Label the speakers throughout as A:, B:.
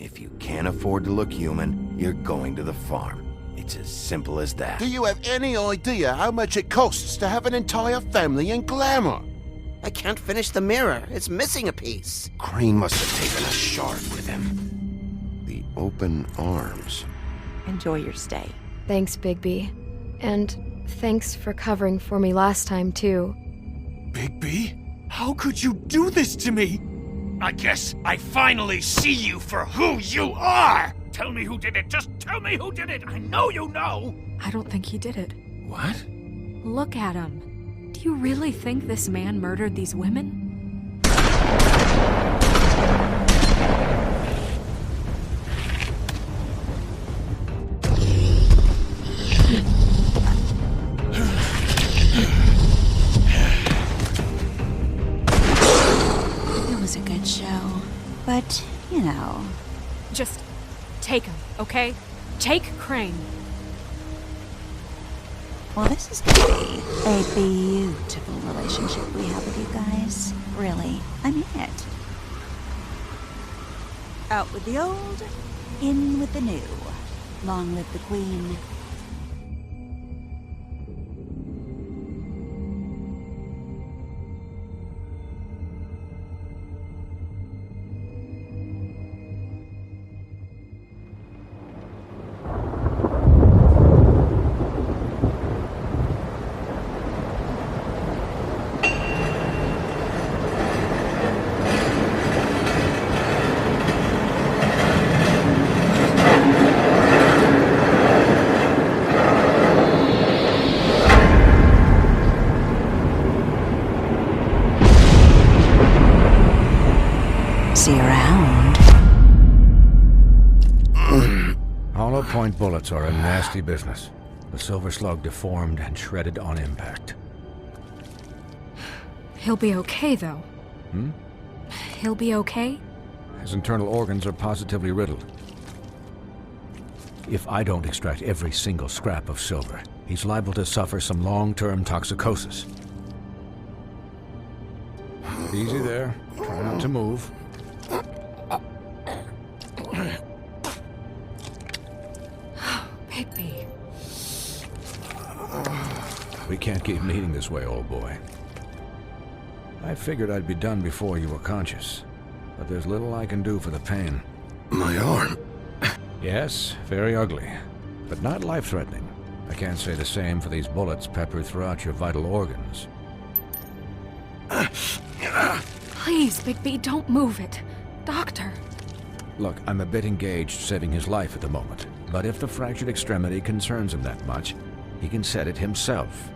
A: If you can't afford to look human, you're going to the farm. It's as simple as that.
B: Do you have any idea how much it costs to have an entire family in glamour?
C: I can't finish the mirror. It's missing a piece.
A: Crane must have taken a shard with him.
B: The open arms.
D: Enjoy your stay.
E: Thanks, Bigby. And thanks for covering for me last time, too.
F: Bigby? How could you do this to me? I guess I finally see you for who you are! Tell me who did it! Just tell me who did it! I know you know!
G: I don't think he did it.
F: What?
G: Look at him. Do you really think this man murdered these women?
D: It was a good show. But, you know...
G: Just take him, okay? Take Crane.
D: Well, this is gonna be a beautiful relationship we have with you guys. Really, I mean it. Out with the old, in with the new. Long live the Queen. See you around.
H: Hollow point bullets are a nasty business. The Silver Slug deformed and shredded on impact.
G: He'll be okay, though. He'll be okay?
H: His internal organs are positively riddled. If I don't extract every single scrap of silver, he's liable to suffer some long-term toxicosis. Easy there. Try not to move.
G: Bigby.
H: We can't keep meeting this way, old boy. I figured I'd be done before you were conscious, but there's little I can do for the pain.
A: My arm.
H: Yes, very ugly, but not life-threatening. I can't say the same for these bullets peppered throughout your vital organs.
G: Please, Bigby, don't move it. Doctor.
H: Look, I'm a bit engaged saving his life at the moment, but if the fractured extremity concerns him that much, he can set it himself.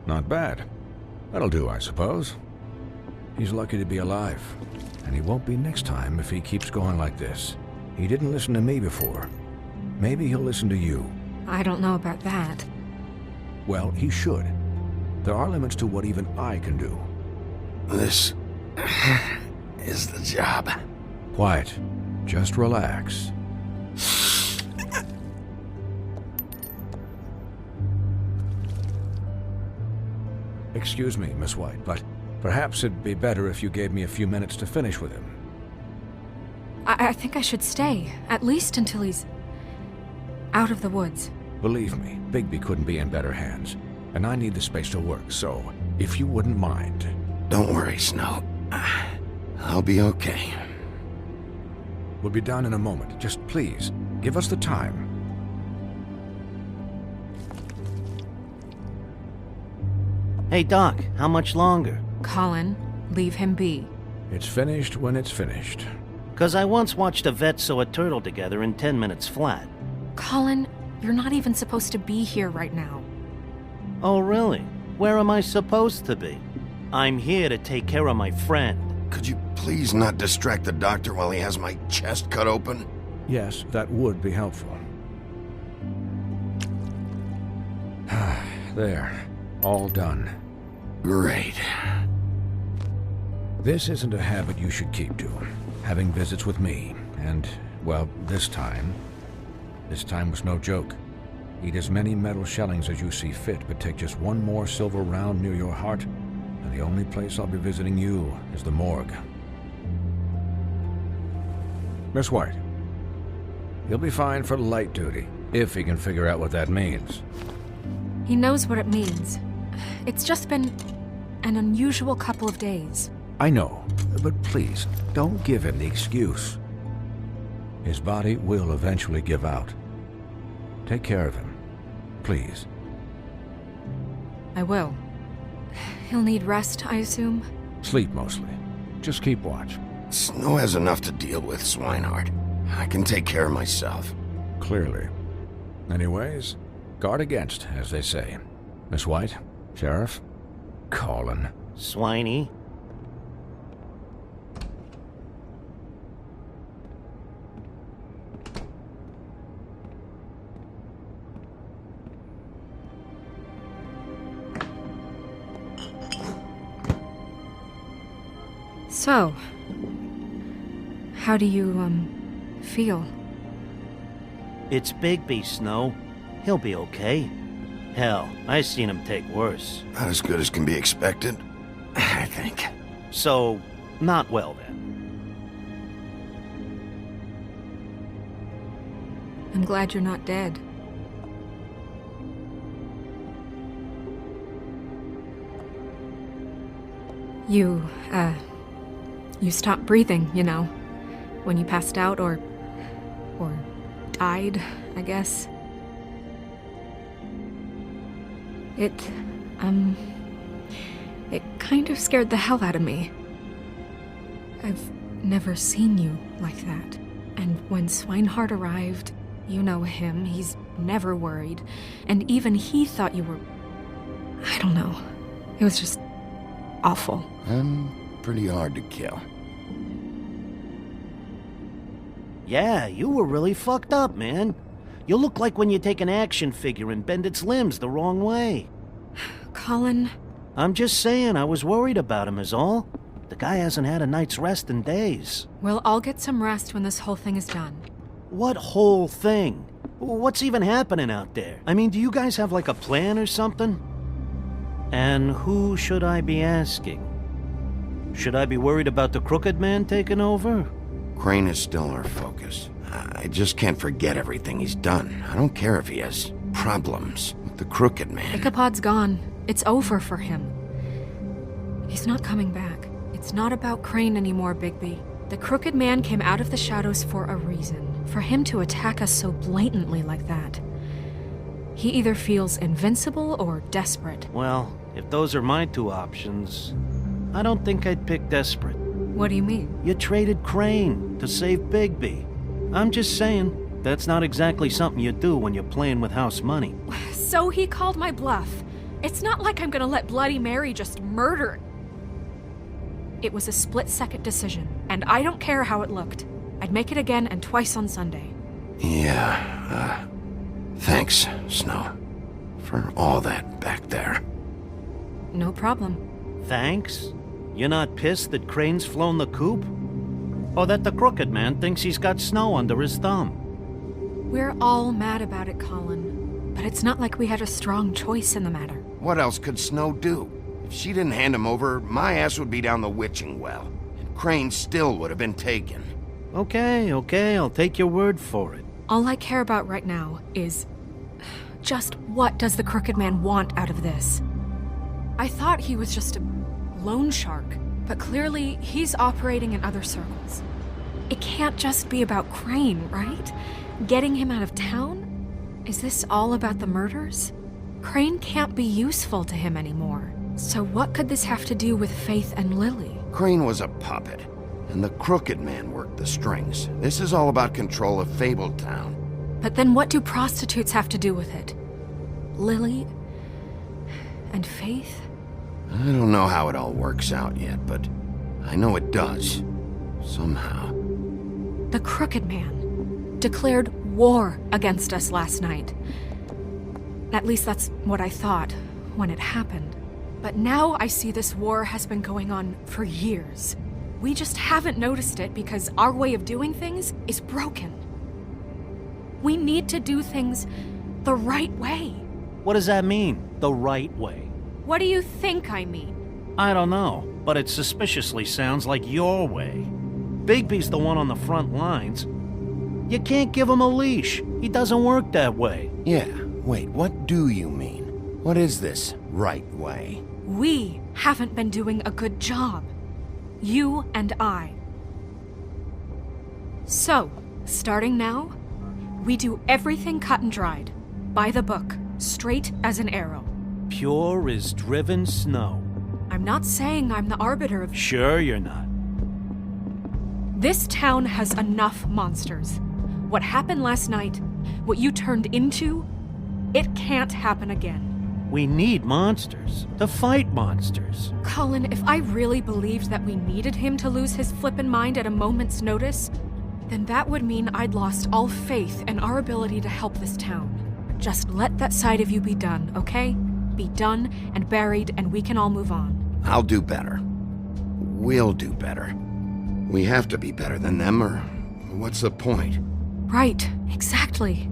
H: Not bad. That'll do, I suppose. He's lucky to be alive, and he won't be next time if he keeps going like this. He didn't listen to me before. Maybe he'll listen to you.
G: I don't know about that.
H: Well, he should. There are limits to what even I can do.
A: This is the job.
H: Quiet. Just relax. Excuse me, Miss White, but perhaps it'd be better if you gave me a few minutes to finish with him.
G: I think I should stay, at least until he's out of the woods.
H: Believe me, Bigby couldn't be in better hands, and I need the space to work, so if you wouldn't mind.
A: Don't worry, Snow. I'll be okay.
H: We'll be done in a moment. Just please, give us the time.
C: Hey, Doc, how much longer?
G: Colin, leave him be.
H: It's finished when it's finished.
C: 'Cause I once watched a vet sew a turtle together in 10 minutes flat.
G: Colin, you're not even supposed to be here right now.
I: Oh, really? Where am I supposed to be? I'm here to take care of my friend.
A: Could you please not distract the doctor while he has my chest cut open?
H: Yes, that would be helpful. There. All done.
A: Great.
H: This isn't a habit you should keep to. Having visits with me. And, well, this time was no joke. Eat as many metal shellings as you see fit, but take just one more silver round near your heart, and the only place I'll be visiting you is the morgue. Miss White, he'll be fine for light duty, if he can figure out what that means.
G: He knows what it means. It's just been an unusual couple of days.
H: I know, but please, don't give him the excuse. His body will eventually give out. Take care of him, please.
G: I will. He'll need rest, I assume?
H: Sleep mostly. Just keep watch.
A: Snow has enough to deal with, Swinehart. I can take care of myself.
H: Clearly. Anyways, guard against, as they say. Miss White, Sheriff, Colin.
I: Swiney.
G: So, how do you, feel?
I: It's Bigby, Snow. He'll be okay. Hell, I seen him take worse.
A: Not as good as can be expected, I think.
I: So, not well then.
G: I'm glad you're not dead. You stopped breathing, you know, when you passed out or died, I guess. It kind of scared the hell out of me. I've never seen you like that. And when Swinehart arrived, you know him, he's never worried. And even he thought you were... I don't know. It was just awful.
A: And pretty hard to kill.
I: Yeah, you were really fucked up, man. You look like when you take an action figure and bend its limbs the wrong way.
G: Colin...
I: I'm just saying, I was worried about him is all. The guy hasn't had a night's rest in days.
G: We'll all get some rest when this whole thing is done.
I: What whole thing? What's even happening out there? I mean, do you guys have like a plan or something? And who should I be asking? Should I be worried about the Crooked Man taking over?
A: Crane is still our focus. I just can't forget everything he's done. I don't care if he has problems with the Crooked Man.
G: Ichabod's gone. It's over for him. He's not coming back. It's not about Crane anymore, Bigby. The Crooked Man came out of the shadows for a reason. For him to attack us so blatantly like that. He either feels invincible or desperate.
I: Well, if those are my two options, I don't think I'd pick desperate.
G: What do you mean?
I: You traded Crane to save Bigby. I'm just saying, that's not exactly something you do when you're playing with house money.
G: So he called my bluff. It's not like I'm gonna let Bloody Mary just murder. It was a split-second decision, and I don't care how it looked. I'd make it again and twice on Sunday.
A: Yeah, thanks, Snow, for all that back there.
G: No problem.
I: Thanks? You're not pissed that Crane's flown the coop? Or that the Crooked Man thinks he's got Snow under his thumb?
G: We're all mad about it, Colin. But it's not like we had a strong choice in the matter.
A: What else could Snow do? If she didn't hand him over, my ass would be down the witching well. And Crane still would have been taken.
I: Okay, I'll take your word for it.
G: All I care about right now is... just what does the Crooked Man want out of this? I thought he was just a loan shark, but clearly he's operating in other circles. It can't just be about Crane, right? Getting him out of town? Is this all about the murders? Crane can't be useful to him anymore. So what could this have to do with Faith and Lily?
A: Crane was a puppet, and the Crooked Man worked the strings. This is all about control of Fabletown.
G: But then what do prostitutes have to do with it? Lily? and faith?
A: I don't know how it all works out yet, but I know it does. Somehow.
G: The Crooked Man declared war against us last night. At least that's what I thought when it happened. But now I see this war has been going on for years. We just haven't noticed it because our way of doing things is broken. We need to do things the right way.
I: What does that mean, the right way?
G: What do you think I mean?
I: I don't know, but it suspiciously sounds like your way. Bigby's the one on the front lines. You can't give him a leash. He doesn't work that way.
A: Yeah, wait, what do you mean? What is this right way?
G: We haven't been doing a good job. You and I. So, starting now, we do everything cut and dried. By the book, straight as an arrow.
I: Pure as driven snow.
G: I'm not saying I'm the arbiter of...
I: Sure you're not.
G: This town has enough monsters. What happened last night, what you turned into, it can't happen again.
I: We need monsters to fight monsters.
G: Colin, if I really believed that we needed him to lose his flippin' mind at a moment's notice, then that would mean I'd lost all faith in our ability to help this town. Just let that side of you be done, okay? Be done and buried, and we can all move on.
A: I'll do better. We'll do better. We have to be better than them, or what's the point?
G: Right, exactly.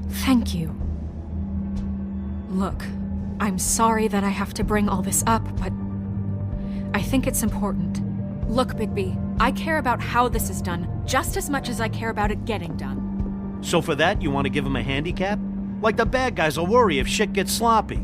G: Thank you. Look, I'm sorry that I have to bring all this up, but I think it's important. Look, Bigby, I care about how this is done just as much as I care about it getting done.
I: So for that, you want to give him a handicap? Like the bad guys will worry if shit gets sloppy.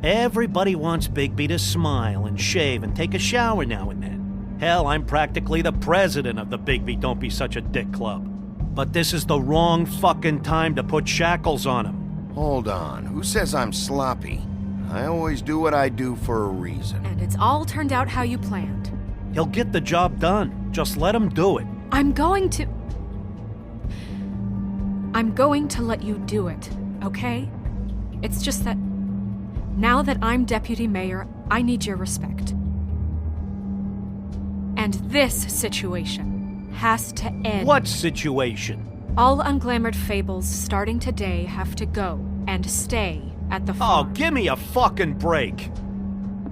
I: Everybody wants Bigby to smile and shave and take a shower now and then. Hell, I'm practically the president of the Bigby Don't Be Such a Dick Club. But this is the wrong fucking time to put shackles on him.
A: Hold on, who says I'm sloppy? I always do what I do for a reason.
G: And it's all turned out how you planned.
I: He'll get the job done. Just let him do it.
G: I'm going to let you do it, okay? It's just that now that I'm deputy mayor, I need your respect. And this situation has to end.
I: What situation?
G: All unglamored fables starting today have to go and stay at the farm.
I: Oh, give me a fucking break.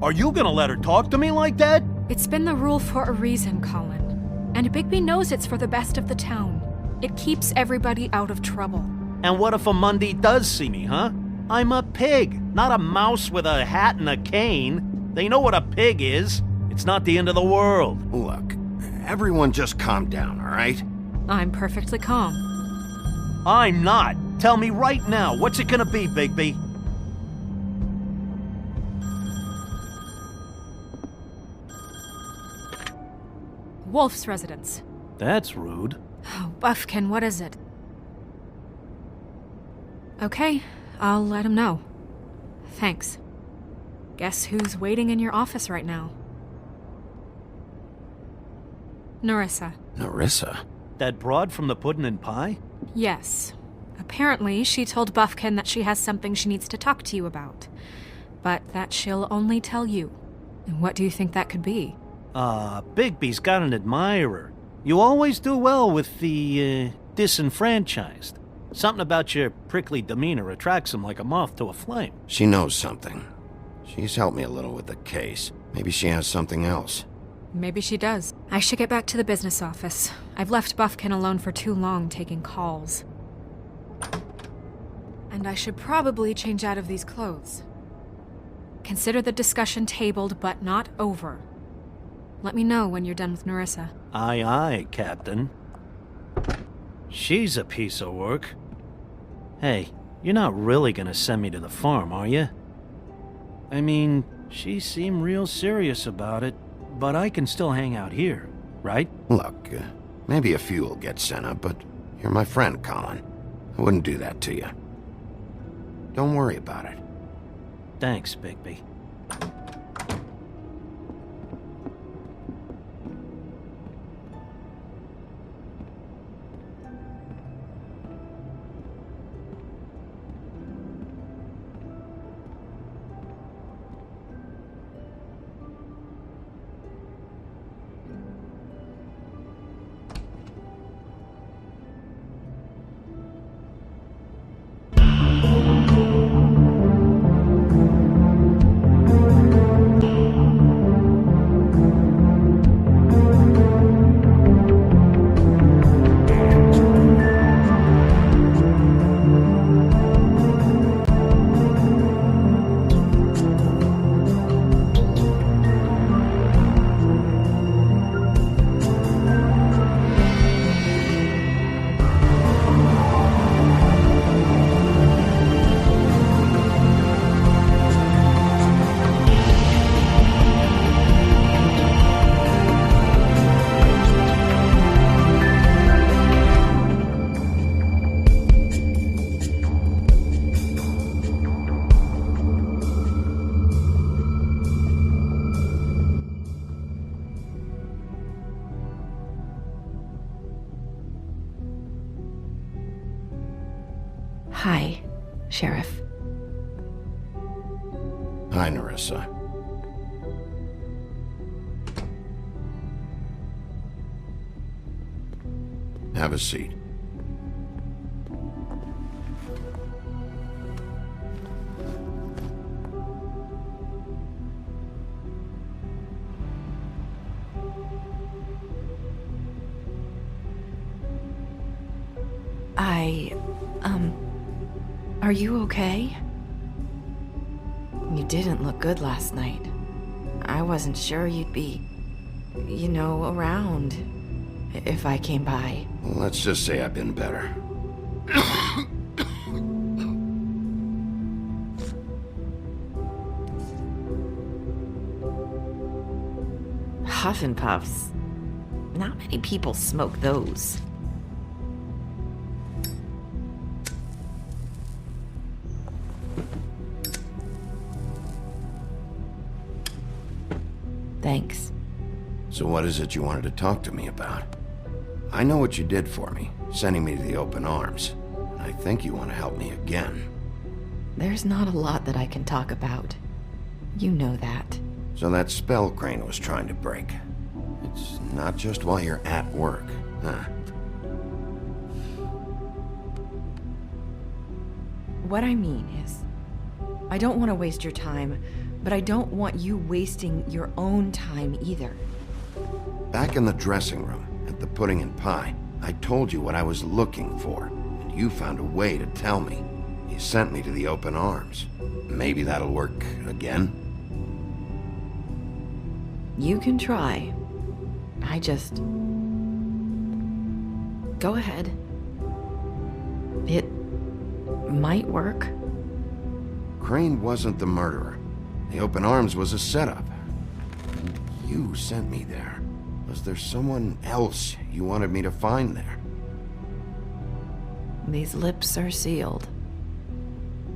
I: Are you gonna let her talk to me like that?
G: It's been the rule for a reason, Colin. And Bigby knows it's for the best of the town. It keeps everybody out of trouble.
I: And what if a Mundy does see me, huh? I'm a pig, not a mouse with a hat and a cane. They know what a pig is. It's not the end of the world.
A: Look, everyone just calm down, all right?
G: I'm perfectly calm.
I: I'm not. Tell me right now, what's it gonna be, Bigby?
G: Wolf's residence.
I: That's rude.
G: Oh, Buffkin, what is it? Okay, I'll let him know. Thanks. Guess who's waiting in your office right now? Nerissa.
A: Nerissa?
I: That broad from the puddin' and pie?
G: Yes. Apparently, she told Buffkin that she has something she needs to talk to you about. But that she'll only tell you. And what do you think that could be?
I: Bigby's got an admirer. You always do well with the, disenfranchised. Something about your prickly demeanor attracts him like a moth to a flame.
A: She knows something. She's helped me a little with the case. Maybe she has something else.
G: Maybe she does. I should get back to the business office. I've left Buffkin alone for too long taking calls. And I should probably change out of these clothes. Consider the discussion tabled but not over. Let me know when you're done with Nerissa.
I: Aye, aye, Captain. She's a piece of work. Hey, you're not really gonna send me to the farm, are you? I mean, she seemed real serious about it, but I can still hang out here, right?
A: Look, maybe a few will get sent up, but you're my friend, Colin. I wouldn't do that to you. Don't worry about it.
I: Thanks, Bigby.
E: Hi, Sheriff.
A: Hi, Nerissa. Have a seat.
E: Are you okay? You didn't look good last night. I wasn't sure you'd be, around if I came by.
A: Let's just say I've been better.
E: Huff and Puffs. Not many people smoke those. Thanks.
A: So what is it you wanted to talk to me about? I know what you did for me, sending me to the open arms. I think you want to help me again.
E: There's not a lot that I can talk about. You know that.
A: So that spell Crane was trying to break. It's not just while you're at work, huh?
E: What I mean is, I don't want to waste your time, but I don't want you wasting your own time either.
A: Back in the dressing room, at the pudding and pie, I told you what I was looking for, and you found a way to tell me. You sent me to the open arms. Maybe that'll work again?
E: You can try. Go ahead. It might work.
A: Crane wasn't the murderer. The open arms was a setup. You sent me there. Was there someone else you wanted me to find there?
E: These lips are sealed.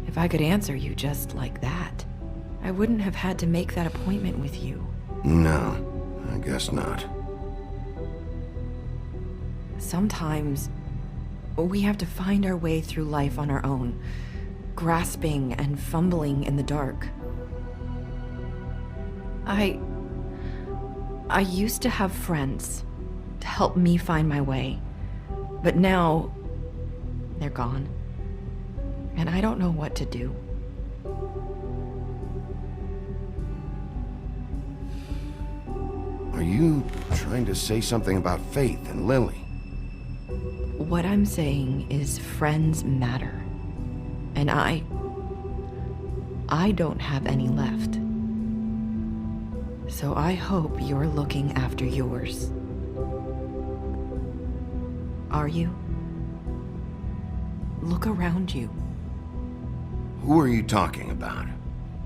E: If I could answer you just like that, I wouldn't have had to make that appointment with you.
A: No, I guess not.
E: Sometimes, we have to find our way through life on our own, grasping and fumbling in the dark. I used to have friends to help me find my way, but now they're gone, and I don't know what to do.
A: Are you trying to say something about Faith and Lily?
E: What I'm saying is friends matter, and I don't have any left. So I hope you're looking after yours. Are you? Look around you.
A: Who are you talking about?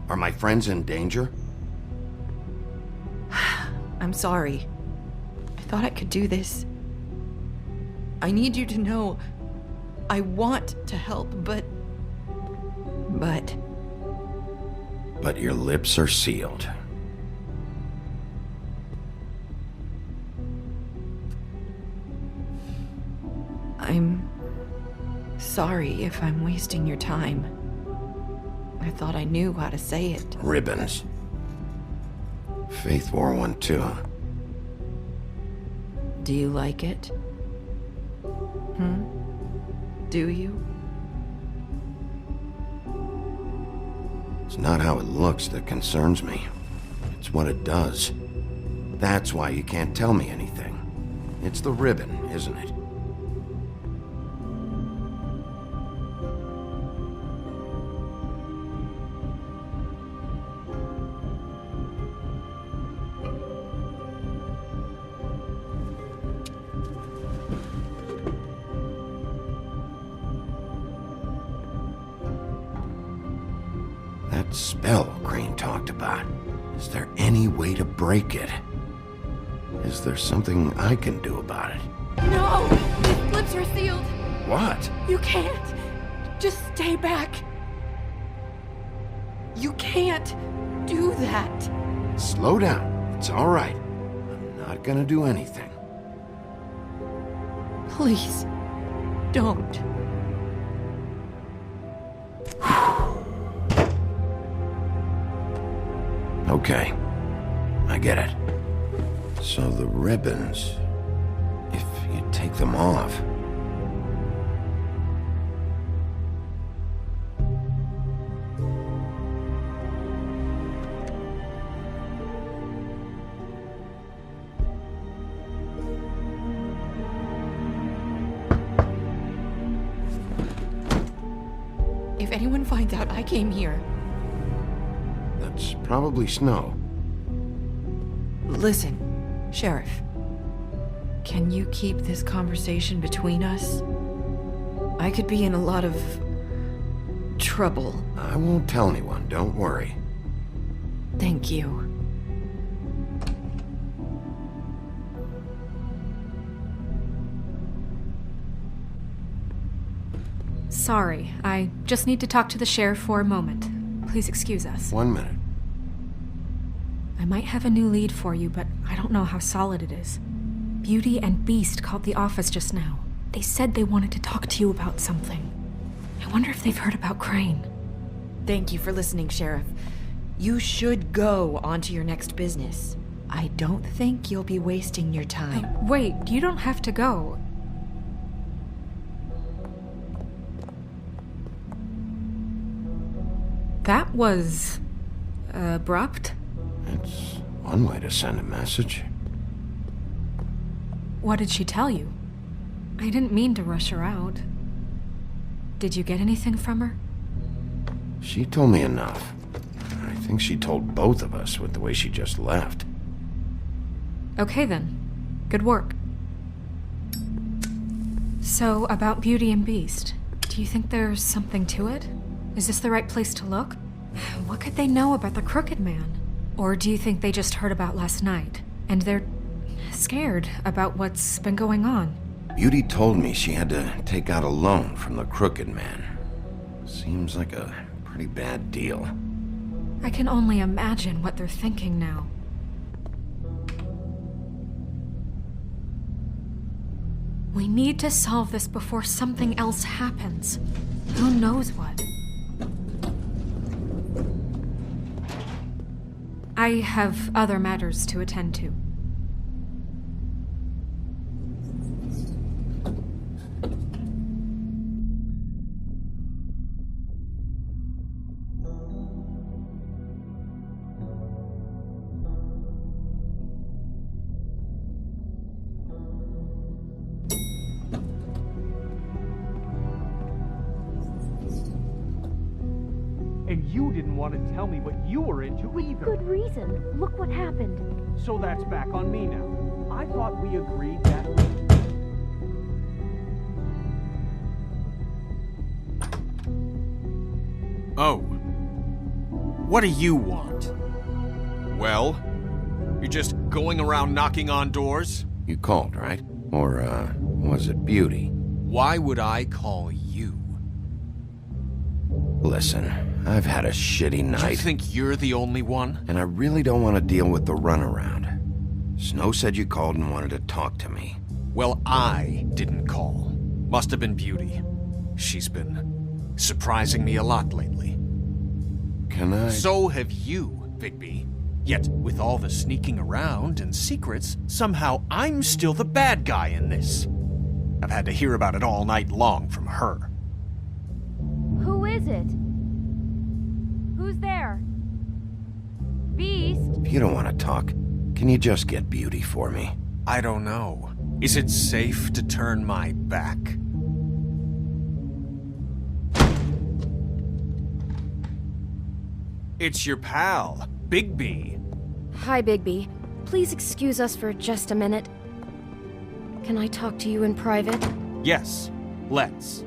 A: Are my friends in danger?
E: I'm sorry. I thought I could do this. I need you to know I want to help, but...
A: But your lips are sealed.
E: I'm sorry if I'm wasting your time. I thought I knew how to say it.
A: Ribbons. Faith wore one too.
E: Do you like it? Do you?
A: It's not how it looks that concerns me. It's what it does. That's why you can't tell me anything. It's the ribbon, isn't it? That spell Crane talked about. Is there any way to break it? Is there something I can do about it?
G: No! His lips are sealed!
A: What?
G: You can't! Just stay back! You can't do that!
A: Slow down. It's all right. I'm not gonna do anything.
G: Please, don't.
A: Okay. I get it. So the ribbons... if you take them off...
E: If anyone finds out I came here...
A: That's probably Snow.
E: Listen, Sheriff. Can you keep this conversation between us? I could be in a lot of... trouble.
A: I won't tell anyone, don't worry.
E: Thank you.
G: Sorry, I just need to talk to the sheriff for a moment. Please excuse us.
A: 1 minute.
G: I might have a new lead for you, but I don't know how solid it is. Beauty and Beast called the office just now. They said they wanted to talk to you about something. I wonder if they've heard about Crane.
E: Thank you for listening, Sheriff. You should go on to your next business. I don't think you'll be wasting your time.
G: Wait, you don't have to go. That was... abrupt?
A: It's one way to send a message.
G: What did she tell you? I didn't mean to rush her out. Did you get anything from her?
A: She told me enough. I think she told both of us with the way she just left.
G: Okay then. Good work. So, about Beauty and Beast, do you think there's something to it? Is this the right place to look? What could they know about the Crooked Man? Or do you think they just heard about last night, and they're scared about what's been going on?
A: Beauty told me she had to take out a loan from the Crooked Man. Seems like a pretty bad deal.
G: I can only imagine what they're thinking now. We need to solve this before something else happens. Who knows what? I have other matters to attend to.
J: And you didn't want to tell me what you were into either.
K: Good reason. Look what happened.
J: So that's back on me now. I thought we agreed that
F: Oh. What do you want? Well? You're just going around knocking on doors?
A: You called, right? Or, was it Beauty?
F: Why would I call you?
A: Listen, I've had a shitty night.
F: You think you're the only one?
A: And I really don't want to deal with the runaround. Snow said you called and wanted to talk to me.
F: Well, I didn't call. Must have been Beauty. She's been surprising me a lot lately.
A: Can I...
F: So have you, Bigby. Yet, with all the sneaking around and secrets, somehow I'm still the bad guy in this. I've had to hear about it all night long from her.
K: Who is it? Who's there? Beast?
A: If you don't want to talk, can you just get Beauty for me?
F: I don't know. Is it safe to turn my back? It's your pal, Bigby.
K: Hi, Bigby. Please excuse us for just a minute. Can I talk to you in private?
F: Yes, let's.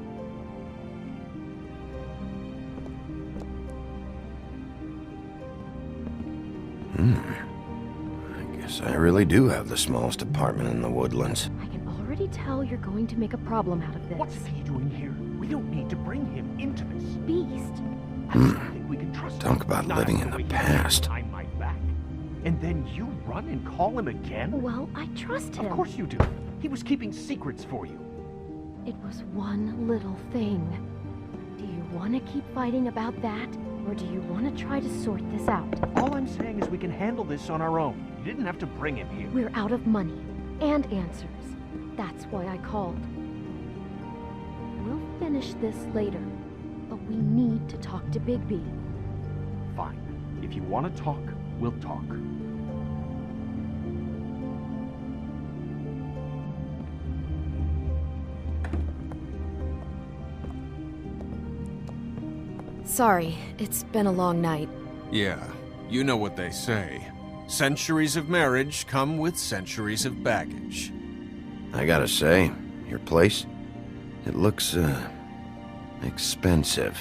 A: I guess I really do have the smallest apartment in the Woodlands.
K: I can already tell you're going to make a problem out of this.
J: What is he doing here? We don't need to bring him into this.
K: Beast.
J: I don't think we can trust
A: Talk
J: him.
A: about
J: Not
A: living in
J: after
A: the
J: what he did
A: past.
J: behind my back. And then you run and call him again?
K: Well, I trust him.
J: Of course you do. He was keeping secrets for you.
K: It was one little thing. Do you want to keep fighting about that? Or do you want to try to sort this out?
J: All I'm saying is we can handle this on our own. You didn't have to bring him here.
K: We're out of money and answers. That's why I called. We'll finish this later, but we need to talk to Bigby.
J: Fine. If you want to talk, we'll talk.
K: Sorry, it's been a long night.
L: Yeah, you know what they say. Centuries of marriage come with centuries of baggage.
A: I gotta say, your place, it looks, expensive.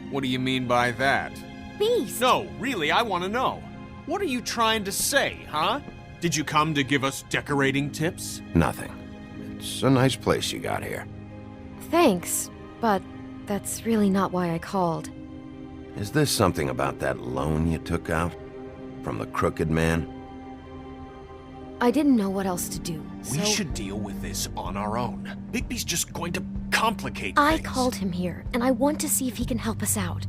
L: What do you mean by that?
K: Beast!
L: No, really, I want to know. What are you trying to say, huh? Did you come to give us decorating tips?
A: Nothing. It's a nice place you got here.
K: Thanks, but that's really not why I called.
A: Is this something about that loan you took out? From the crooked man?
K: I didn't know what else to do, so...
L: We should deal with this on our own. Bigby's just going to complicate
K: I
L: things.
K: called him here, and I want to see if he can help us out.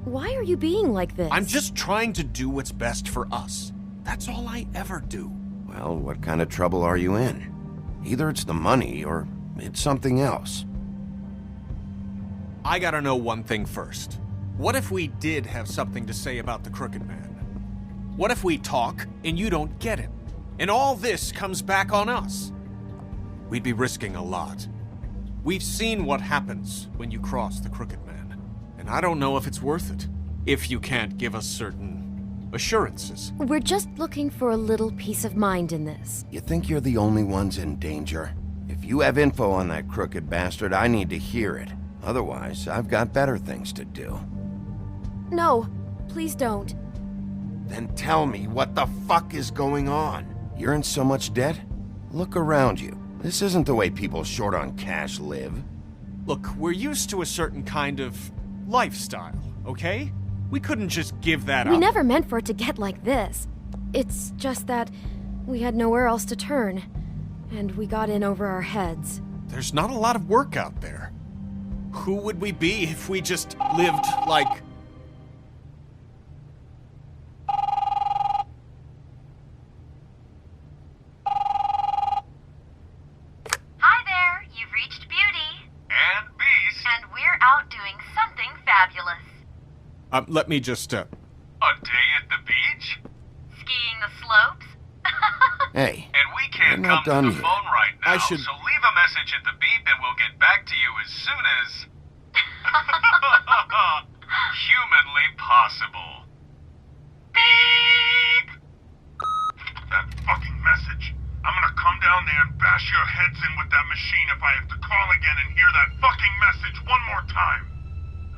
K: Why are you being like this?
L: I'm just trying to do what's best for us. That's all I ever do.
A: Well, what kind of trouble are you in? Either it's the money, or it's something else.
L: I gotta know one thing first. What if we did have something to say about the Crooked Man? What if we talk, and you don't get him? And all this comes back on us? We'd be risking a lot. We've seen what happens when you cross the Crooked Man. And I don't know if it's worth it, if you can't give us certain assurances.
K: We're just looking for a little peace of mind in this.
A: You think you're the only ones in danger? If you have info on that crooked bastard, I need to hear it. Otherwise, I've got better things to do.
K: No, please don't.
A: Then tell me what the fuck is going on? You're in so much debt? Look around you. This isn't the way people short on cash live.
L: Look, we're used to a certain kind of lifestyle, okay? We couldn't just give that up.
K: We never meant for it to get like this. It's just that we had nowhere else to turn, and we got in over our heads.
L: There's not a lot of work out there. Who would we be if we just lived like...
M: Hi there, you've reached Beauty.
F: And Beast.
M: And we're out doing something fabulous.
L: Let me just,
F: A day at the beach?
M: Skiing the slopes?
A: Hey,
F: And we can't
A: we're not
F: come
A: done
F: to the
A: yet.
F: phone right now,
L: I should-
F: so leave a message at the beep and we'll get back to you as soon as... humanly possible. Beep! That fucking message. I'm gonna come down there and bash your heads in with that machine if I have to call again and hear that fucking message one more time.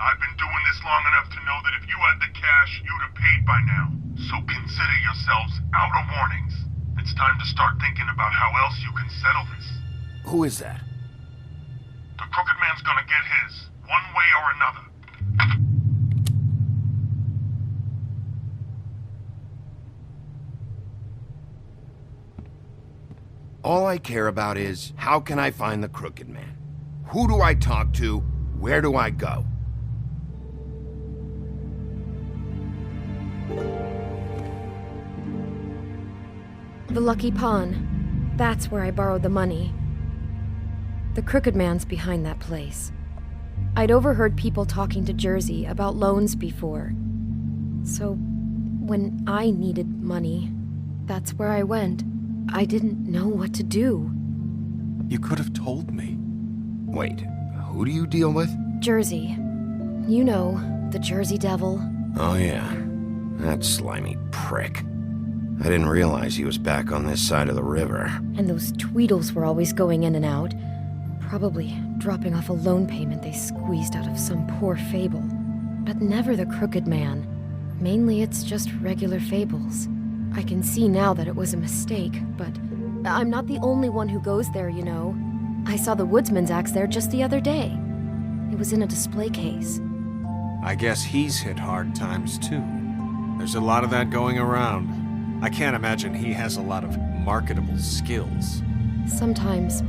F: I've been doing this long enough to know that if you had the cash, you'd have paid by now. So consider yourselves out of warnings. It's time to start thinking about how else you can settle this.
A: who is that?
F: The Crooked Man's gonna get his, one way or another.
A: All I care about is, how can I find the Crooked Man? Who do I talk to? Where do I go?
K: The Lucky Pawn. That's where I borrowed the money. The Crooked Man's behind that place. I'd overheard people talking to Jersey about loans before. So, when I needed money, that's where I went. I didn't know what to do.
L: You could have told me.
A: Wait, who do you deal with?
K: Jersey. You know, the Jersey Devil.
A: Oh yeah, that slimy prick. I didn't realize he was back on this side of the river.
K: And those Tweedles were always going in and out. Probably dropping off a loan payment they squeezed out of some poor fable. But never the Crooked Man. Mainly it's just regular fables. I can see now that it was a mistake, but I'm not the only one who goes there, you know. I saw the woodsman's axe there just the other day. It was in a display case.
L: I guess he's hit hard times too. There's a lot of that going around. I can't imagine he has a lot of marketable skills.
K: Sometimes,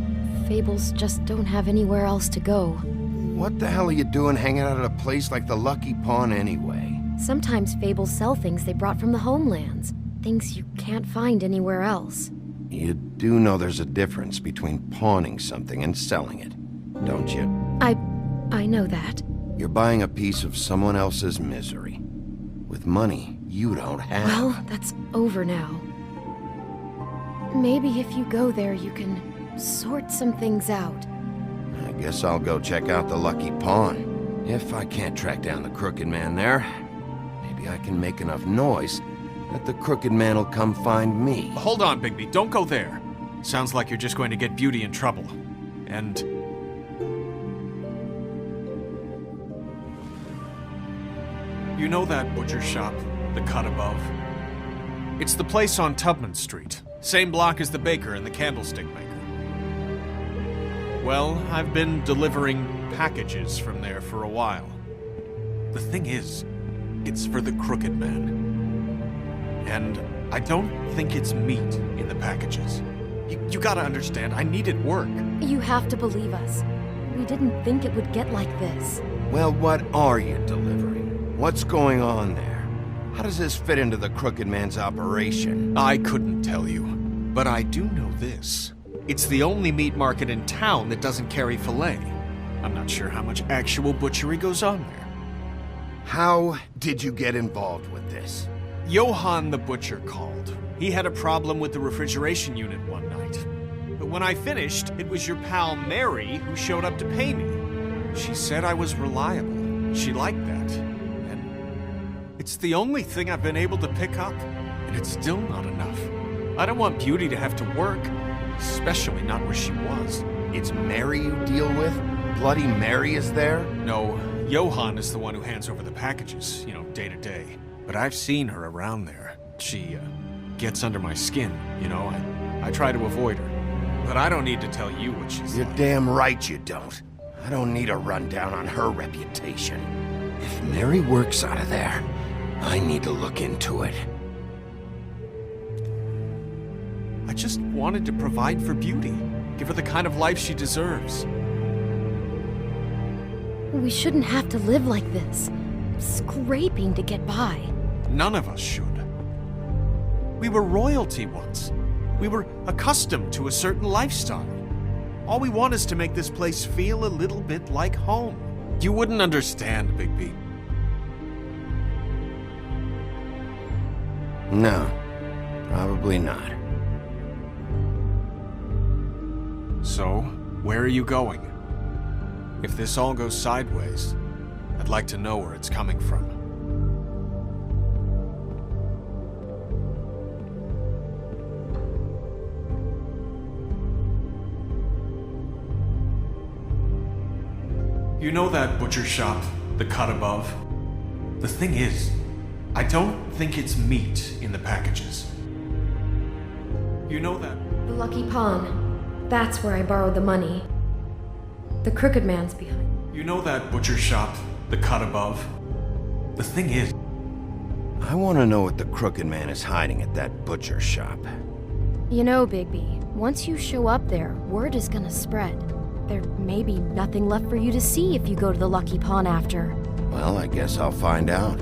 K: fables just don't have anywhere else to go.
A: What the hell are you doing hanging out at a place like the Lucky Pawn anyway?
K: Sometimes fables sell things they brought from the homelands. Things you can't find anywhere else.
A: You do know there's a difference between pawning something and selling it, don't you?
K: I know that.
A: You're buying a piece of someone else's misery. With money you don't have.
K: Well, that's over now. Maybe if you go there, you can sort some things out.
A: I guess I'll go check out the Lucky Pawn. If I can't track down the Crooked Man there, maybe I can make enough noise that the Crooked Man will come find me.
L: Hold on, Bigby. Don't go there. Sounds like you're just going to get Beauty in trouble. And... you know that butcher shop, the cut above? It's the place on Tubman Street. Same block as the baker and the candlestick maker. Well, I've been delivering packages from there for a while. The thing is, it's for the Crooked Man. And I don't think it's meat in the packages. You gotta understand, I needed work.
K: You have to believe us. We didn't think it would get like this.
A: Well, what are you delivering? What's going on there? How does this fit into the Crooked Man's operation?
L: I couldn't tell you, but I do know this. It's the only meat market in town that doesn't carry filet. I'm not sure how much actual butchery goes on there.
A: How did you get involved with this?
L: Johann the butcher called. He had a problem with the refrigeration unit one night. But when I finished, it was your pal Mary who showed up to pay me. She said I was reliable. She liked that. And it's the only thing I've been able to pick up. And it's still not enough. I don't want Beauty to have to work, especially not where she was.
A: It's Mary you deal with? Bloody Mary is there?
L: No, Johann is the one who hands over the packages, day to day. But I've seen her around there. She, gets under my skin, I try to avoid her. But I don't need to tell you what she's
A: You're
L: like.
A: damn right you don't. I don't need a rundown on her reputation. If Mary works out of there, I need to look into it.
L: I just wanted to provide for Beauty. Give her the kind of life she deserves.
K: We shouldn't have to live like this. Scraping to get by.
L: None of us should. We were royalty once. We were accustomed to a certain lifestyle. All we want is to make this place feel a little bit like home. You wouldn't understand, Bigby.
A: No, probably not.
L: So, where are you going? If this all goes sideways, I'd like to know where it's coming from. You know that butcher shop, the cut above? The thing is, I don't think it's meat in the packages. You know that...
K: The Lucky Pawn. That's where I borrowed the money. The Crooked Man's behind.
L: You know that butcher shop, the cut above? The thing is...
A: I want to know what the Crooked Man is hiding at that butcher shop.
K: You know, Bigby, once you show up there, word is gonna spread. There may be nothing left for you to see if you go to the Lucky Pawn after.
A: Well, I guess I'll find out.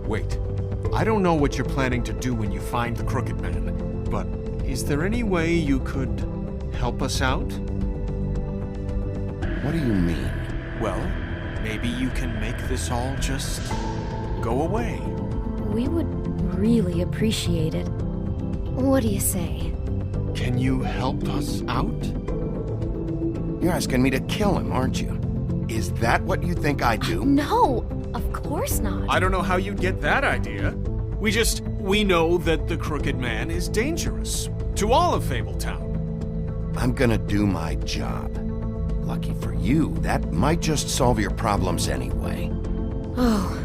L: Wait. I don't know what you're planning to do when you find the Crooked Man, but is there any way you could help us out?
A: What do you mean?
L: Well, maybe you can make this all just go away.
K: We would really appreciate it. What do you say?
L: Can you help us out?
A: You're asking me to kill him, aren't you? Is that what you think I do?
K: No, of course not.
L: I don't know how you'd get that idea. We know that the Crooked Man is dangerous. To all of Fabletown.
A: I'm gonna do my job. Lucky for you, that might just solve your problems anyway.
K: Oh,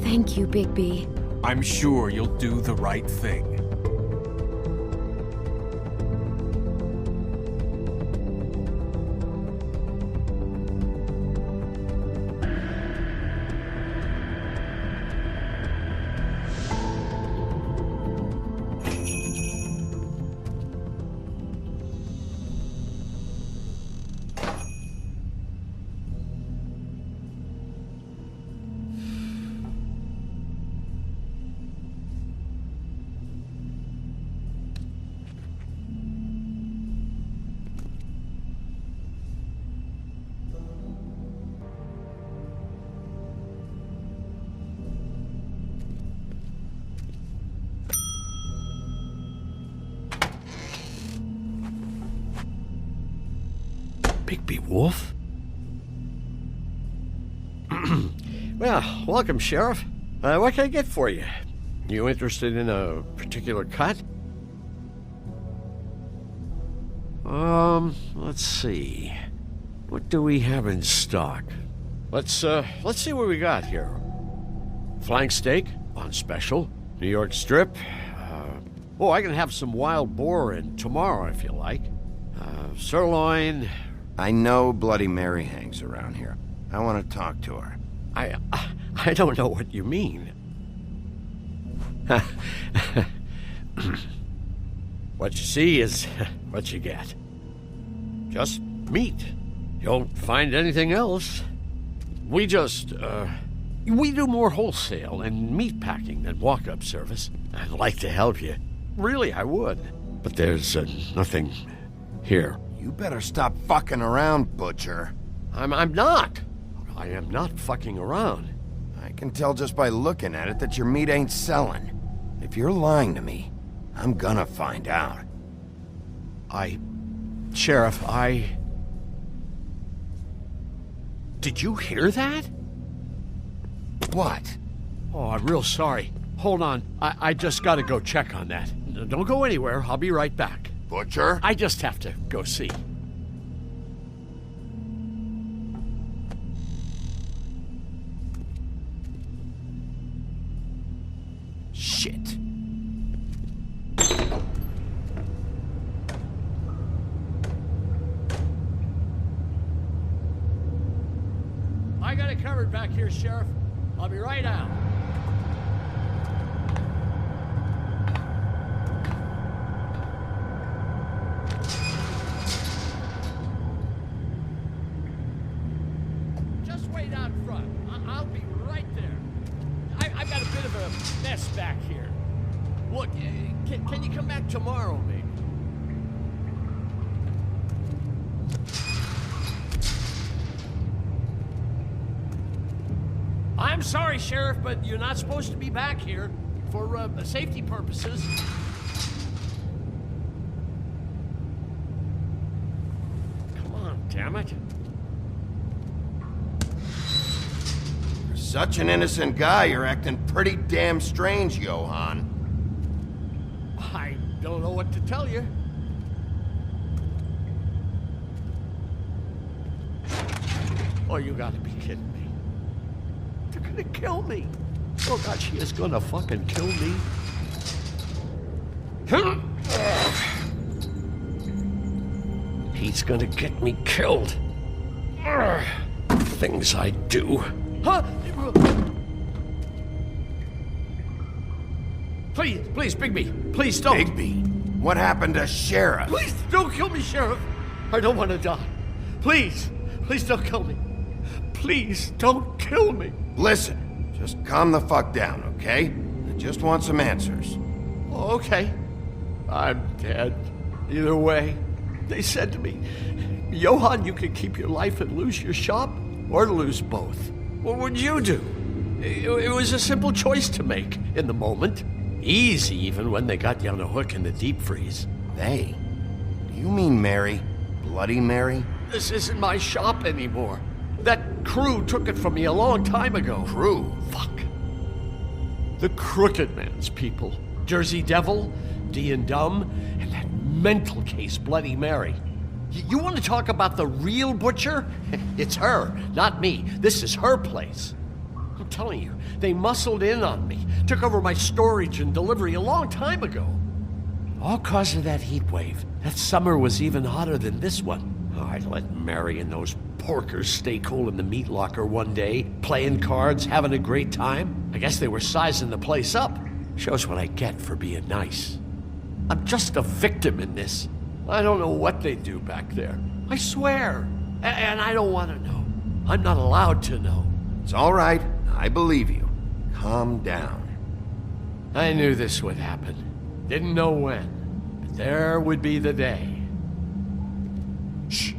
K: thank you, Bigby.
L: I'm sure you'll do the right thing.
N: Wolf? Well, welcome, Sheriff. What can I get for you? You interested in a particular cut? Let's see. What do we have in stock? Let's see what we got here. Flank steak on special. New York strip. I can have some wild boar in tomorrow if you like. Sirloin.
A: I know Bloody Mary hangs around here. I want to talk to her.
N: I don't know what you mean. What you see is what you get. Just meat. You don't find anything else. We do more wholesale and meat packing than walk-up service. I'd like to help you. Really, I would. But there's nothing here.
A: You better stop fucking around, Butcher.
N: I'm not. I am not fucking around.
A: I can tell just by looking at it that your meat ain't selling. If you're lying to me, I'm gonna find out.
N: Sheriff, Did you hear that?
A: What?
N: Oh, I'm real sorry. Hold on. I just gotta go check on that. Don't go anywhere. I'll be right back.
A: Butcher?
N: I just have to go see.
A: Shit.
N: I got it covered back here, Sheriff. I'll be right out. Just wait out front. I'll be right there. I've got a bit of a mess back here. Look, can you come back tomorrow, maybe? I'm sorry, Sheriff, but you're not supposed to be back here for safety purposes. Come on, damn it.
A: For such an innocent guy, you're acting pretty damn strange, Johann.
N: I don't know what to tell you. Oh, you gotta be kidding me. They're gonna kill me. Oh God, she is gonna fucking kill me. He's gonna get me killed. Things I do. Huh? Please, Bigby. Please don't.
A: Bigby? What happened to Sheriff?
N: Please don't kill me, Sheriff. I don't want to die. Please don't kill me. Please don't kill me.
A: Listen, just calm the fuck down, okay? I just want some answers.
N: Okay. I'm dead. Either way. They said to me, Johann, you can keep your life and lose your shop, or lose both. What would you do? It was a simple choice to make in the moment. Easy, even when they got you on a hook in the deep freeze.
A: They? Do you mean Mary? Bloody Mary?
N: This isn't my shop anymore. That crew took it from me a long time ago.
A: Crew?
N: Fuck. The Crooked Man's people. Jersey Devil, D and Dumb, and that mental case, Bloody Mary. You want to talk about the real butcher? It's her, not me. This is her place. I'm telling you, they muscled in on me, took over my storage and delivery a long time ago. All cause of that heat wave. That summer was even hotter than this one. Oh, I'd let Mary and those porkers stay cool in the meat locker one day, playing cards, having a great time. I guess they were sizing the place up. Shows what I get for being nice. I'm just a victim in this. I don't know what they do back there. I swear. And I don't want to know. I'm not allowed to know.
A: It's all right. I believe you. Calm down.
N: I knew this would happen. Didn't know when. But there would be the day. Shh.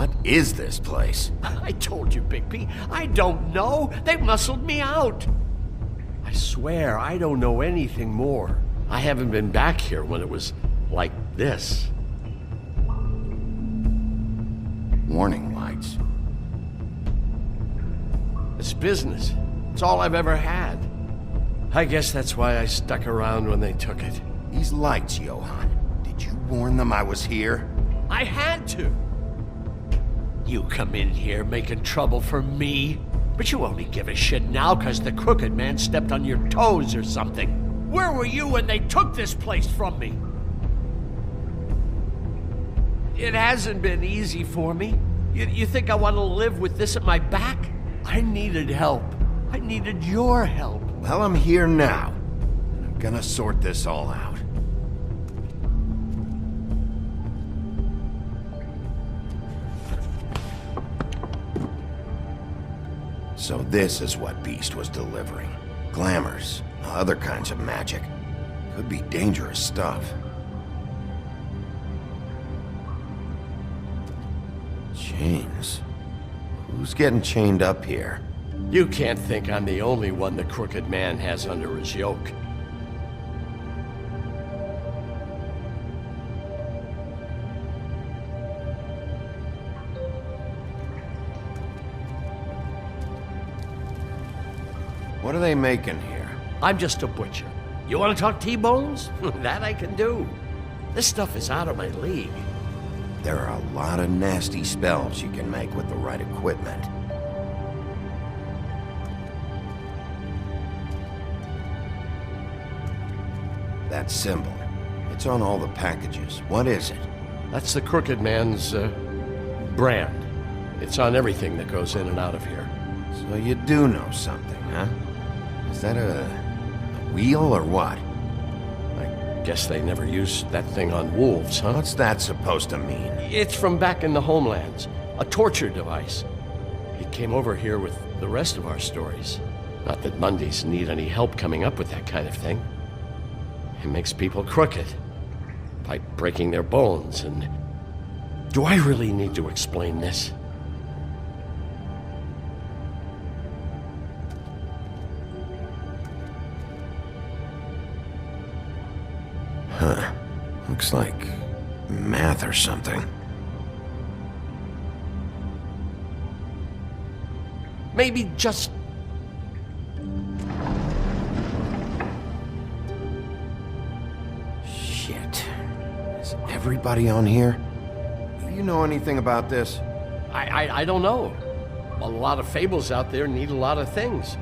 A: What is this place?
N: I told you, Bigby. I don't know. They muscled me out. I swear I don't know anything more. I haven't been back here when it was like this.
A: Warning lights.
N: It's business. It's all I've ever had. I guess that's why I stuck around when they took it.
A: These lights, Johann. Did you warn them I was here?
N: I had to. You come in here making trouble for me, but you only give a shit now because the Crooked Man stepped on your toes or something. Where were you when they took this place from me? It hasn't been easy for me. You think I want to live with this at my back? I needed help. I needed your help.
A: Well, I'm here now. And I'm gonna sort this all out. So this is what Beast was delivering. Glamours, other kinds of magic. Could be dangerous stuff. Chains. Who's getting chained up here?
N: You can't think I'm the only one the Crooked Man has under his yoke.
A: What are they making here?
N: I'm just a butcher. You want to talk T-bones? That I can do. This stuff is out of my league.
A: There are a lot of nasty spells you can make with the right equipment. That symbol. It's on all the packages. What is it?
N: That's the Crooked Man's, brand. It's on everything that goes in and out of here.
A: So you do know something, huh? Is that a wheel or what?
N: I guess they never used that thing on wolves, huh?
A: What's that supposed to mean?
N: It's from back in the homelands. A torture device. It came over here with the rest of our stories. Not that Mondays need any help coming up with that kind of thing. It makes people crooked. By breaking their bones and... Do I really need to explain this?
A: Huh. Looks like math or something.
N: Maybe just...
A: Shit. Is everybody on here? Do you know anything about this?
N: I don't know. A lot of fables out there need a lot of things.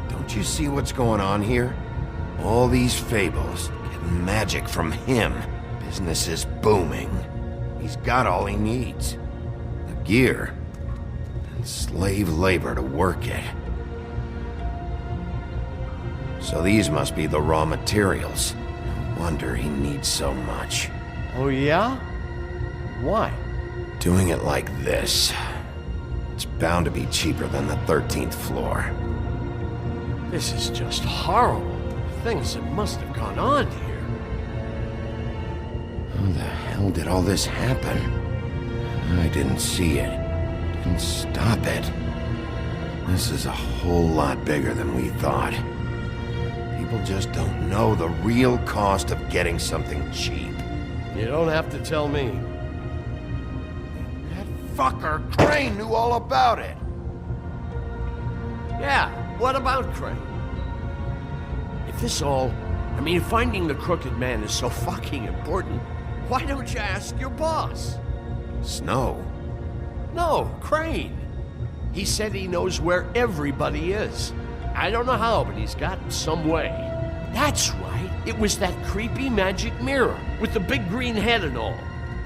A: Don't you see what's going on here? All these fables, getting magic from him. Business is booming. He's got all he needs. The gear, and slave labor to work it. So these must be the raw materials. No wonder he needs so much.
N: Oh yeah? Why?
A: Doing it like this. It's bound to be cheaper than the 13th floor.
N: This is just horrible. Things that must have gone on here.
A: How the hell did all this happen? I didn't see it. Didn't stop it. This is a whole lot bigger than we thought. People just don't know the real cost of getting something cheap.
N: You don't have to tell me.
A: That fucker Crane knew all about it.
N: Yeah, what about Crane? If this all... I mean, if finding the Crooked Man is so fucking important, why don't you ask your boss?
A: Snow?
N: No, Crane. He said he knows where everybody is. I don't know how, but he's got some way. That's right. It was that creepy magic mirror with the big green head and all.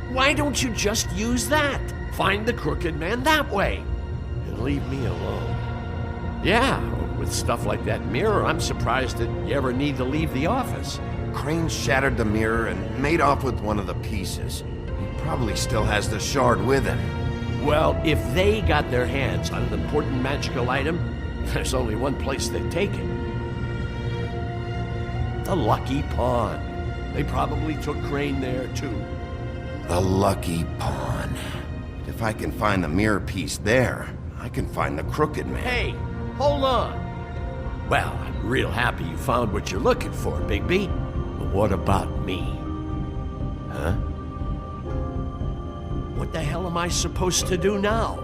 N: Why don't you just use that? Find the Crooked Man that way. And leave me alone. Yeah, with stuff like that mirror, I'm surprised that you ever need to leave the office.
A: Crane shattered the mirror and made off with one of the pieces. He probably still has the shard with him.
N: Well, if they got their hands on an important magical item, there's only one place they'd take it. The Lucky Pond. They probably took Crane there, too.
A: The lucky pawn. If I can find the mirror piece there, I can find the crooked man.
N: Hey, hold on. Well, I'm real happy you found what you're looking for, Bigby. But what about me? Huh? What the hell am I supposed to do now?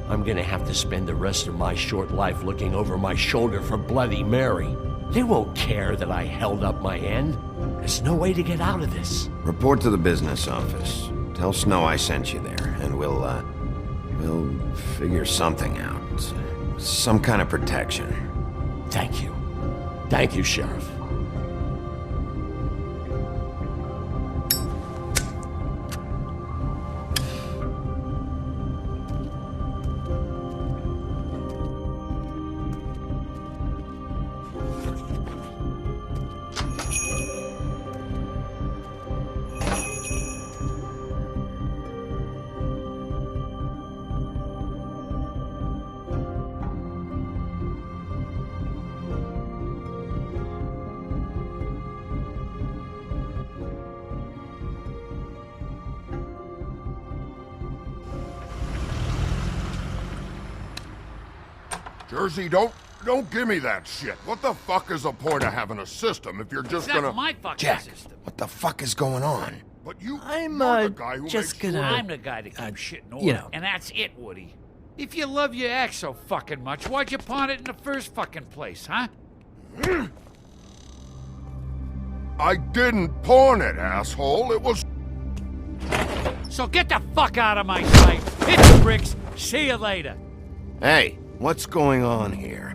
N: I'm gonna have to spend the rest of my short life looking over my shoulder for Bloody Mary. They won't care that I held up my end. There's no way to get out of this.
A: Report to the business office. Tell Snow I sent you there, and we'll figure something out. Some kind of protection.
N: Thank you. Thank you, Sheriff.
F: Jersey, don't give me that shit. What the fuck is the point of having a system if you're just gonna...
O: my fucking
A: Jack,
O: system.
A: what the fuck is going on?
F: But you're the guy who
O: Just
F: makes
O: gonna...
F: sure-
O: I'm the guy that keeps shit in order.
P: you know.
O: And that's it, Woody. If you love your ex so fucking much, why'd you pawn it in the first fucking place, huh?
F: I didn't pawn it, asshole. It was...
O: So get the fuck out of my sight. Hit the bricks. See you later.
A: Hey, what's going on here?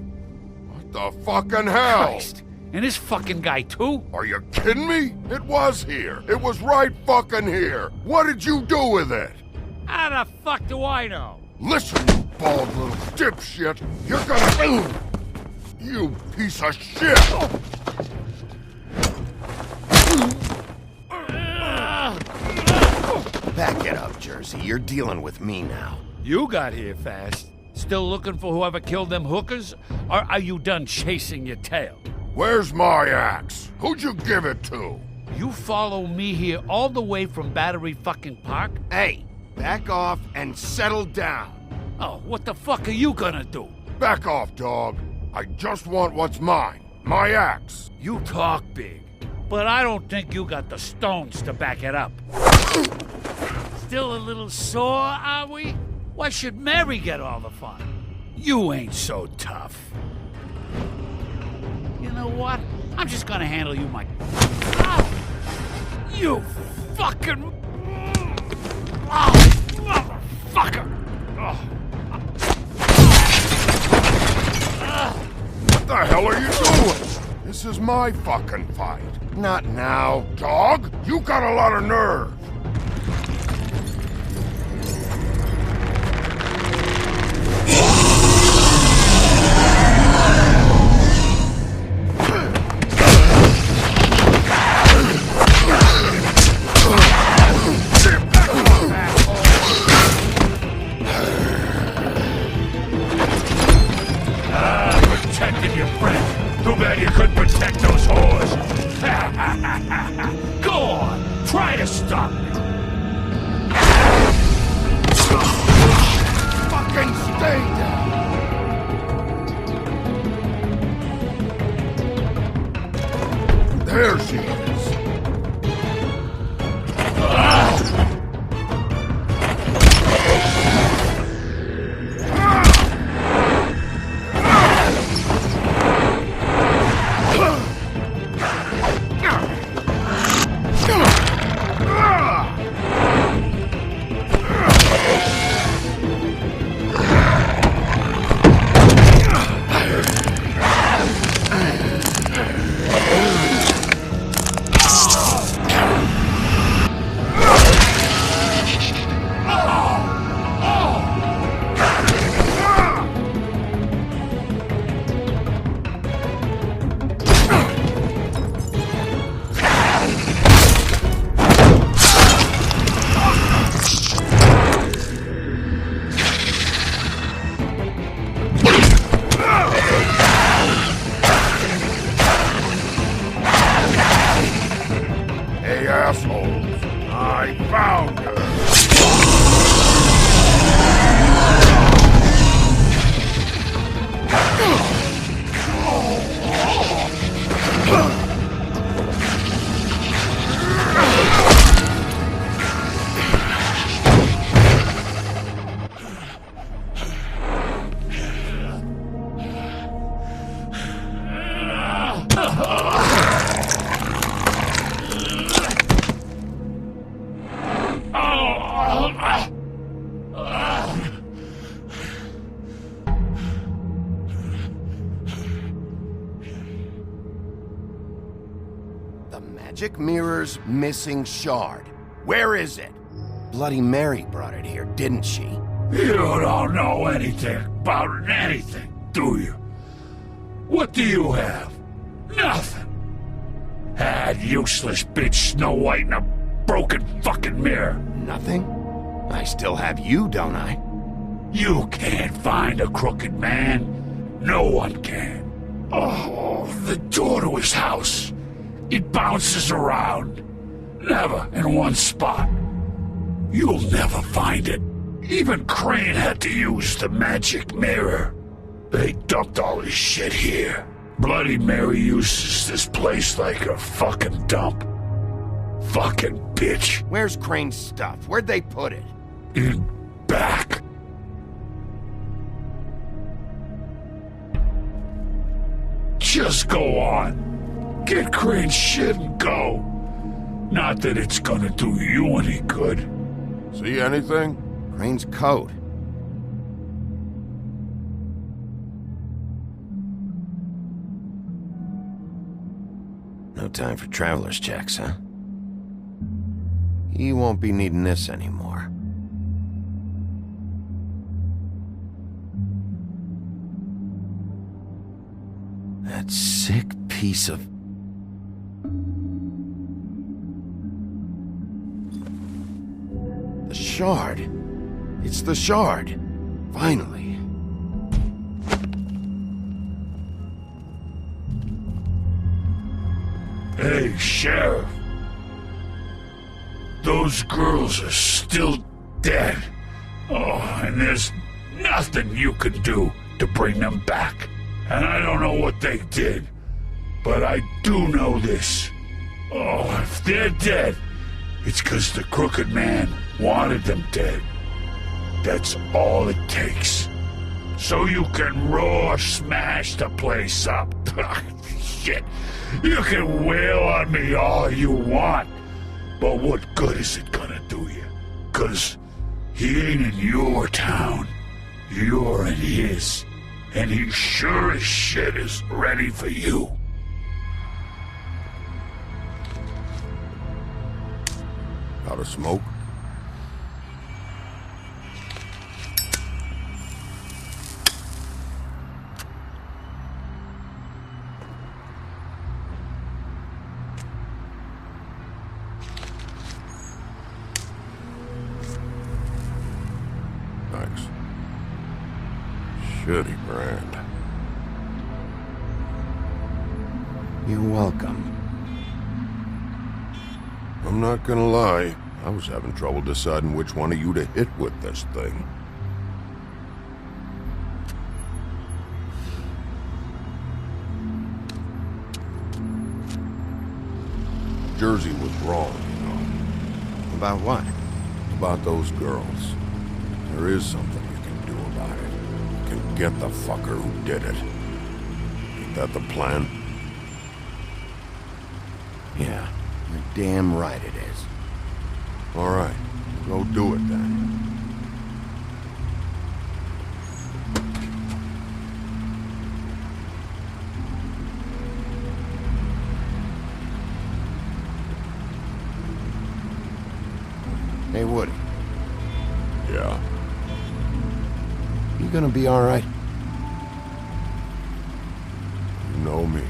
F: What the fucking hell?
O: Christ. And this fucking guy, too?
F: Are you kidding me? It was here. It was right fucking here. What did you do with it?
O: How the fuck do I know?
F: Listen, you bald little dipshit. You're gonna... You piece of shit!
A: Back it up, Jersey. You're dealing with me now.
O: You got here fast. Still looking for whoever killed them hookers? Or are you done chasing your tail?
F: Where's my axe? Who'd you give it to?
O: You follow me here all the way from Battery fucking Park?
A: Hey, back off and settle down.
O: Oh, what the fuck are you gonna do?
F: Back off, dog. I just want what's mine. My axe.
O: You talk big, but I don't think you got the stones to back it up. Still a little sore, are we? Why should Mary get all the fun? You ain't so tough. You know what? I'm just gonna handle you my... Oh! You fucking... Oh, motherfucker! Oh.
F: What the hell are you doing? This is my fucking fight.
A: Not now.
F: Dog, you got a lot of nerve.
O: Protecting your friend. Too bad you couldn't protect those whores. Go on, try to stop me.
F: Fucking stay down. There she is. I found her!
A: The magic mirror's missing shard. Where is it? Bloody Mary brought it here, didn't she?
F: You don't know anything about anything, do you? What do you have? Nothing. That useless bitch Snow White and a broken fucking mirror.
A: Nothing? I still have you, don't I?
F: You can't find a crooked man. No one can. Oh, the door to his house. It bounces around. Never in one spot. You'll never find it. Even Crane had to use the magic mirror. They dumped all his shit here. Bloody Mary uses this place like a fucking dump. Fucking bitch.
A: Where's Crane's stuff? Where'd they put it?
F: In back. Just go on. Get Crane's shit and go. Not that it's gonna do you any good.
B: See anything?
A: Crane's coat. No time for traveler's checks, huh? You won't be needing this anymore. That sick piece of... The shard. It's the shard. Finally.
F: Hey, Sheriff. Those girls are still dead. Oh, and there's nothing you can do to bring them back. And I don't know what they did, but I do know this. Oh, if they're dead, it's 'cause the Crooked Man wanted them dead. That's all it takes. So you can roar smash the place up. Shit. You can wail on me all you want, but what good is it gonna do you? 'Cause he ain't in your town. You're in his. And he sure as shit is ready for you.
B: Got a smoke? Thanks. Shitty brand.
A: You're welcome.
B: I'm not gonna lie, I was having trouble deciding which one of you to hit with this thing. Jersey was wrong, you know.
A: About what?
B: About those girls. There is something you can do about it. You can get the fucker who did it. Ain't that the plan?
A: Yeah, you're damn right it is.
B: All right, go do it then.
A: Hey, Woody.
B: Yeah.
A: You gonna be all right?
B: You know me.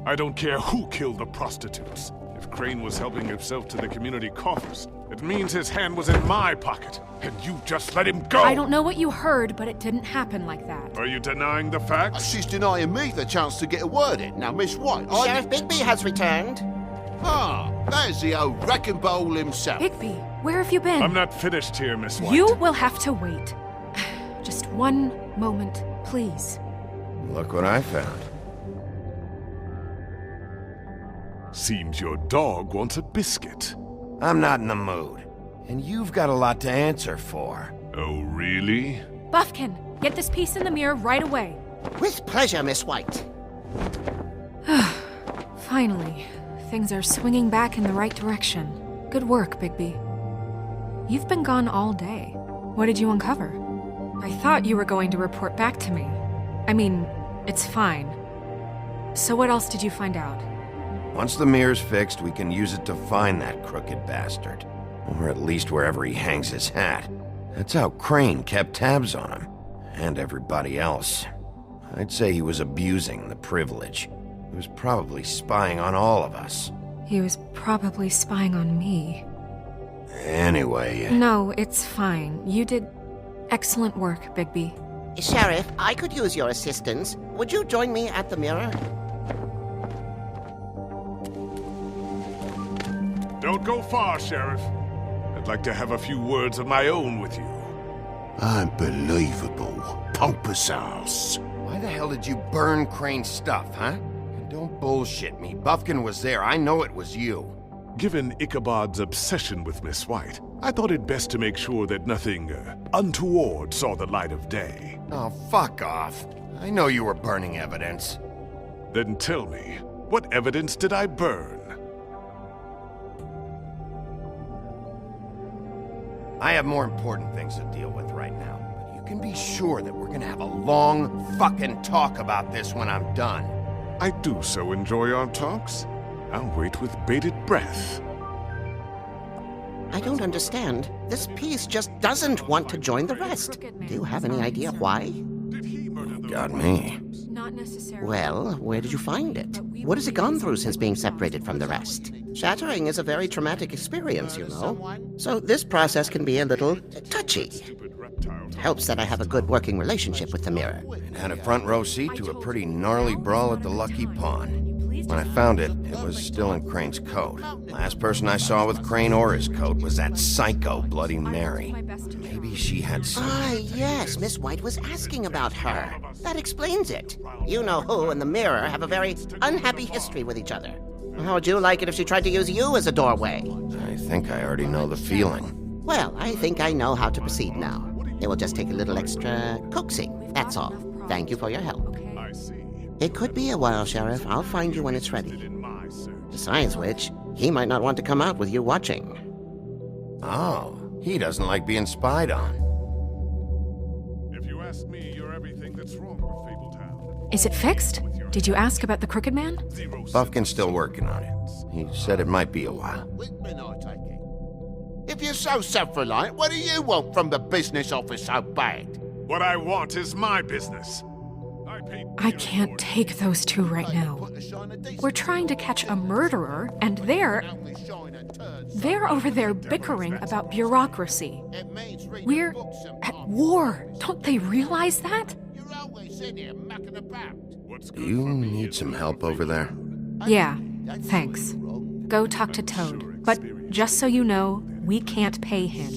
F: I don't care who killed the prostitutes. If Crane was helping himself to the community coffers, it means his hand was in my pocket, and you just let him go!
G: I don't know what you heard, but it didn't happen like that.
F: Are you denying the facts?
P: She's denying me the chance to get a word in. Now, Miss White,
C: Sheriff Bigby has returned.
P: Ah, there's the old wrecking bowl himself.
G: Bigby, where have you been?
F: I'm not finished here, Miss White.
G: You will have to wait. Just one moment, please.
A: Look what I found.
F: Seems your dog wants a biscuit.
A: I'm not in the mood. And you've got a lot to answer for.
F: Oh, really?
G: Buffkin, get this piece in the mirror right away.
C: With pleasure, Miss White.
G: Finally, things are swinging back in the right direction. Good work, Bigby. You've been gone all day. What did you uncover? I thought you were going to report back to me. I mean, it's fine. So what else did you find out?
A: Once the mirror's fixed, we can use it to find that crooked bastard. Or at least wherever he hangs his hat. That's how Crane kept tabs on him. And everybody else. I'd say he was abusing the privilege. He was probably spying on all of us.
G: He was probably spying on me.
A: Anyway...
G: No, it's fine. You did excellent work, Bigby.
C: Sheriff, I could use your assistance. Would you join me at the mirror?
F: Don't go far, Sheriff. I'd like to have a few words of my own with you.
P: Unbelievable. Pompous ass.
A: Why the hell did you burn Crane's stuff, huh? And don't bullshit me. Buffkin was there. I know it was you.
F: Given Ichabod's obsession with Miss White, I thought it best to make sure that nothing untoward saw the light of day.
A: Oh, fuck off. I know you were burning evidence.
F: Then tell me, what evidence did I burn?
A: I have more important things to deal with right now, but you can be sure that we're gonna have a long fucking talk about this when I'm done.
F: I do so enjoy our talks. I'll wait with bated breath.
C: I don't understand. This piece just doesn't want to join the rest. Do you have any idea why?
A: Got me.
G: Not necessarily.
C: Well, where did you find it? What has it gone through since being separated from the rest? Shattering is a very traumatic experience, you know. So this process can be a little touchy. It helps that I have a good working relationship with the mirror.
A: It had a front row seat to a pretty gnarly brawl at the Lucky Pawn. When I found it, it was still in Crane's coat. Last person I saw with Crane or his coat was that psycho Bloody Mary. Maybe she had some...
C: Ah, yes, Miss White was asking about her. That explains it. You know who and the mirror have a very unhappy history with each other. How would you like it if she tried to use you as a doorway?
A: I think I already know the feeling.
C: Well, I think I know how to proceed now. It will just take a little extra coaxing, that's all. Thank you for your help. It could be a while, Sheriff. I'll find you when it's ready. Besides which, he might not want to come out with you watching.
A: Oh, he doesn't like being spied on.
F: If you ask me, you're everything that's wrong with Fabletown.
G: Is it fixed? Did you ask about the Crooked Man?
A: Buffkin's still working on it. He said it might be a while.
P: If you're so self-reliant, what do you want from the business office so bad?
F: What I want is my business.
G: I can't take those two right now. We're trying to catch a murderer, and they're over there bickering about bureaucracy. We're at war. Don't they realize that?
A: Do you need some help over there?
G: Yeah, thanks. Go talk to Toad. But just so you know, we can't pay him.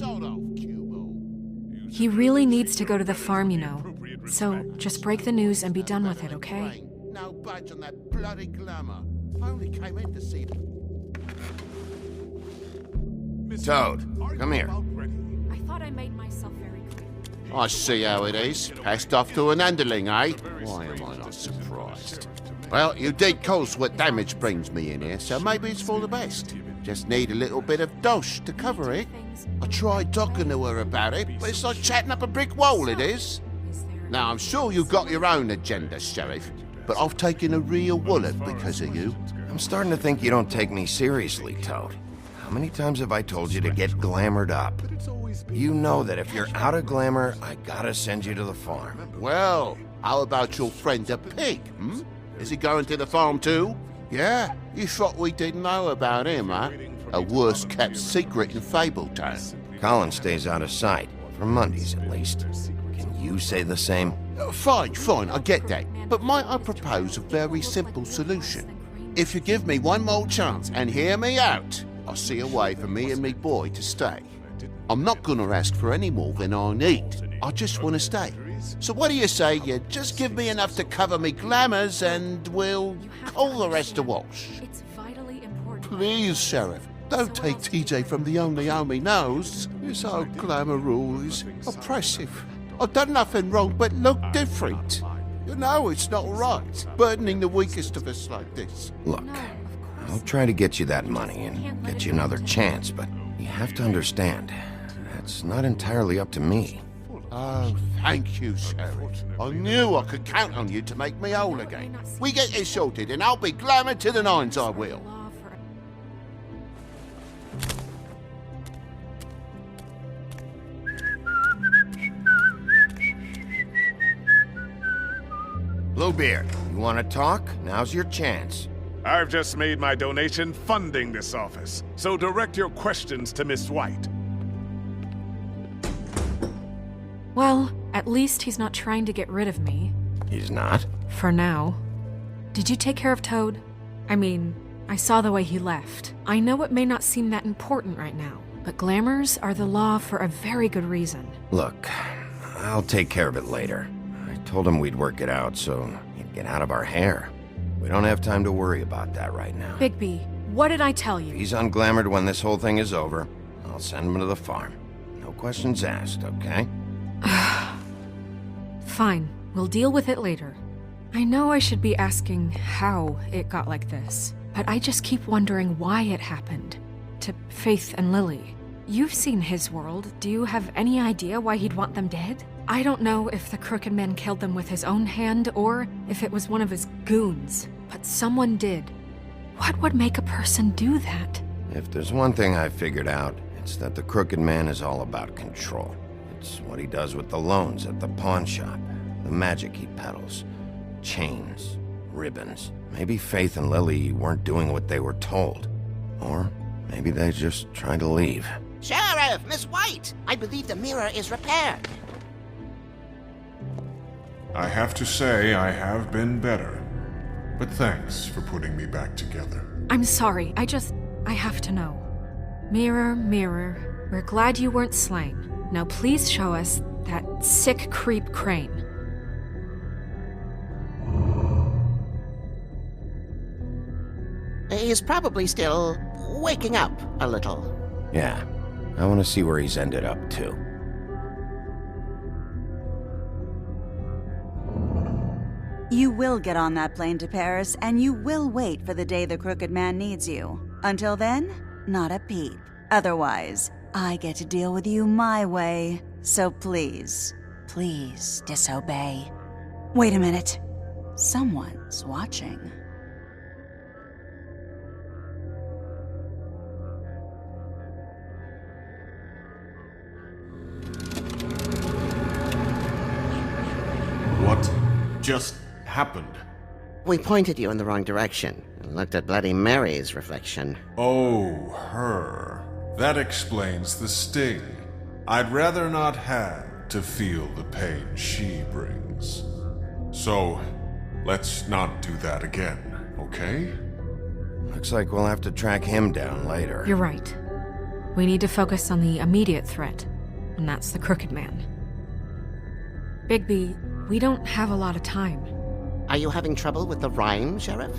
G: He really needs to go to the farm, you know. So just break the news and be done with it, okay?
P: No budge on that bloody glamour. I only came in to see...
A: Toad, come here.
G: I thought I made myself very clear.
P: I see how it is. Passed off to an underling, eh? Why am I not surprised? Well, you did cause what damage brings me in here, so maybe it's for the best. Just need a little bit of dosh to cover it. I tried talking to her about it, but it's like chatting up a brick wall, it is. Now, I'm sure you've got your own agenda, Sheriff, but I've taken a real wallet because of you.
A: I'm starting to think you don't take me seriously, Toad. How many times have I told you to get glamored up? You know that if you're out of glamour, I gotta send you to the farm.
P: Well, how about your friend a pig, hmm? Is he going to the farm too? Yeah? You thought we didn't know about him, huh? A worst-kept secret in Fabletown.
A: Colin stays out of sight, for Mondays at least. Can you say the same?
P: Fine, I get that. But might I propose a very simple solution? If you give me one more chance and hear me out, I'll see a way for me and me boy to stay. I'm not gonna ask for any more than I need. I just want to stay. So what do you say you just give me enough to cover me glamours and we'll call the rest a wash?
G: It's vitally important.
P: Please, Sheriff, don't take TJ from the only home he knows. This old glamour rule is oppressive. I've done nothing wrong but look different. You know it's not right, burdening the weakest of us like this.
A: Look, I'll try to get you that money and get you another chance, but you have to understand, that's not entirely up to me.
P: Oh, thank you, Sheriff. I knew I could count on you to make me whole again. We get this sorted and I'll be glamour to the nines, I will.
A: Bluebeard, you want to talk? Now's your chance.
F: I've just made my donation funding this office, so direct your questions to Miss White.
G: Well, at least he's not trying to get rid of me.
A: He's not?
G: For now. Did you take care of Toad? I mean, I saw the way he left. I know it may not seem that important right now, but glamours are the law for a very good reason.
A: Look, I'll take care of it later. I told him we'd work it out so he'd get out of our hair. We don't have time to worry about that right now.
G: Bigby, what did I tell you?
A: If he's unglamored when this whole thing is over, I'll send him to the farm. No questions asked, okay?
G: Fine, we'll deal with it later. I know I should be asking how it got like this, but I just keep wondering why it happened. To Faith and Lily. You've seen his world. Do you have any idea why he'd want them dead? I don't know if the Crooked Man killed them with his own hand or if it was one of his goons, but someone did. What would make a person do that?
A: If there's one thing I've figured out, it's that the Crooked Man is all about control. It's what he does with the loans at the pawn shop, the magic he peddles, chains, ribbons. Maybe Faith and Lily weren't doing what they were told. Or maybe they just tried to leave.
C: Sheriff, Miss White! I believe the mirror is repaired.
B: I have to say I have been better. But thanks for putting me back together.
G: I'm sorry, I have to know. Mirror, mirror, we're glad you weren't slain. Now please show us that sick creep Crane.
C: He's probably still waking up a little.
A: Yeah, I want to see where he's ended up, too.
Q: You will get on that plane to Paris, and you will wait for the day the Crooked Man needs you. Until then, not a peep. Otherwise, I get to deal with you my way. So please, please disobey. Wait a minute. Someone's watching.
B: What just happened?
C: We pointed you in the wrong direction and looked at Bloody Mary's reflection.
B: Oh, her. That explains the sting. I'd rather not have to feel the pain she brings. So, let's not do that again, okay?
A: Looks like we'll have to track him down later.
G: You're right. We need to focus on the immediate threat, and that's the Crooked Man. Bigby, we don't have a lot of time.
C: Are you having trouble with the rhyme, Sheriff?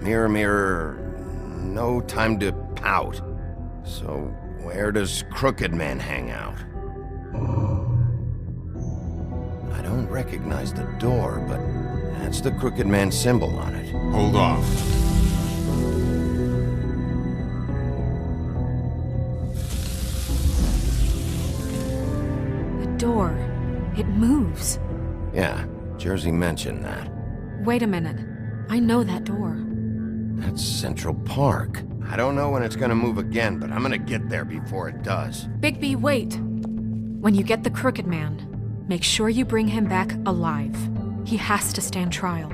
A: Mirror, mirror, no time to pout. So, where does Crooked Man hang out? I don't recognize the door, but that's the Crooked Man symbol on it.
B: Hold on.
G: The door. It moves.
A: Yeah, Jersey mentioned that.
G: Wait a minute. I know that door.
A: That's Central Park. I don't know when it's gonna move again, but I'm gonna get there before it does.
G: Bigby, wait! When you get the Crooked Man, make sure you bring him back alive. He has to stand trial.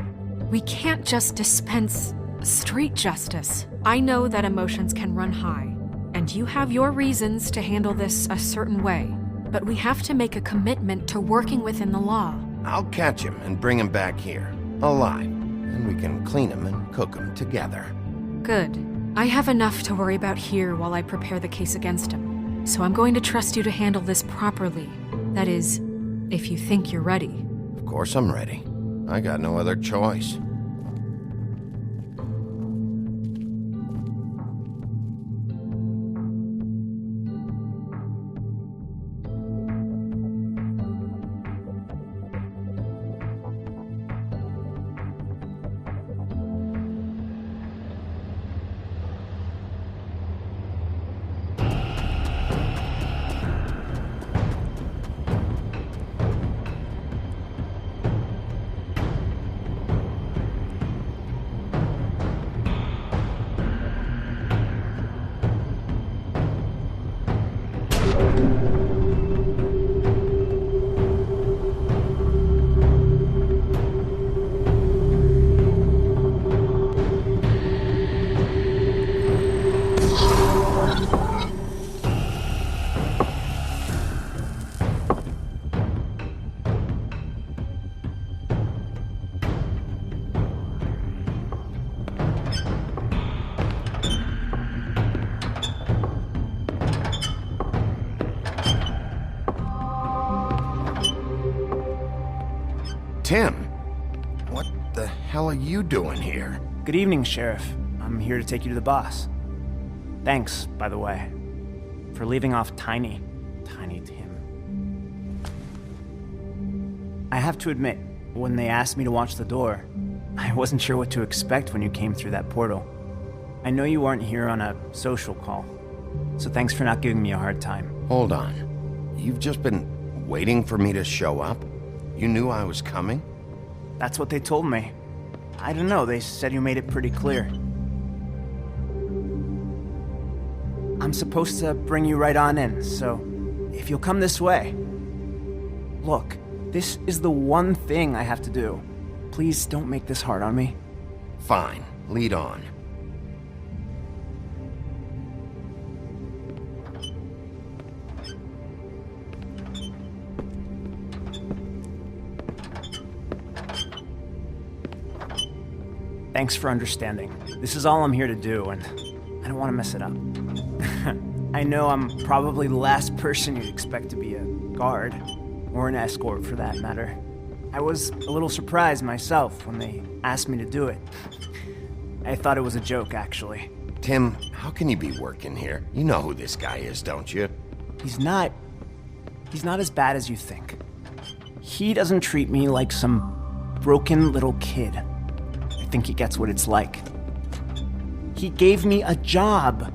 G: We can't just dispense Street justice. I know that emotions can run high, and you have your reasons to handle this a certain way. But we have to make a commitment to working within the law.
A: I'll catch him and bring him back here, alive. And we can clean him and cook him together.
G: Good. I have enough to worry about here while I prepare the case against him. So I'm going to trust you to handle this properly. That is, if you think you're ready.
A: Of course I'm ready. I got no other choice. Tim, what the hell are you doing here?
R: Good evening, Sheriff. I'm here to take you to the boss. Thanks, by the way, for leaving off Tiny Tim. I have to admit, when they asked me to watch the door, I wasn't sure what to expect when you came through that portal. I know you aren't here on a social call, so thanks for not giving me a hard time.
A: Hold on. You've just been waiting for me to show up? You knew I was coming?
R: That's what they told me. I don't know, they said you made it pretty clear. I'm supposed to bring you right on in, so if you'll come this way. Look, this is the one thing I have to do. Please don't make this hard on me.
A: Fine, lead on.
R: Thanks for understanding. This is all I'm here to do, and I don't want to mess it up. I know I'm probably the last person you'd expect to be a guard, or an escort for that matter. I was a little surprised myself when they asked me to do it. I thought it was a joke, actually.
A: Tim, how can you be working here? You know who this guy is, don't you?
R: He's not as bad as you think. He doesn't treat me like some broken little kid. I think he gets what it's like. He gave me a job,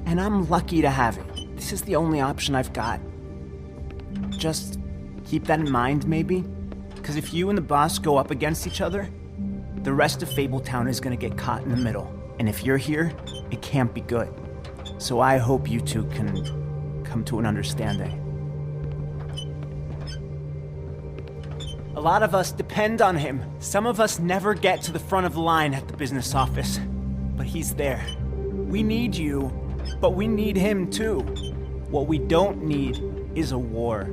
R: and I'm lucky to have it. This is the only option I've got. Just keep that in mind, maybe? Because if you and the boss go up against each other, the rest of Fabletown is gonna get caught in the middle. And if you're here, it can't be good. So I hope you two can come to an understanding. A lot of us depend on him. Some of us never get to the front of the line at the business office. But he's there. We need you, but we need him too. What we don't need is a war.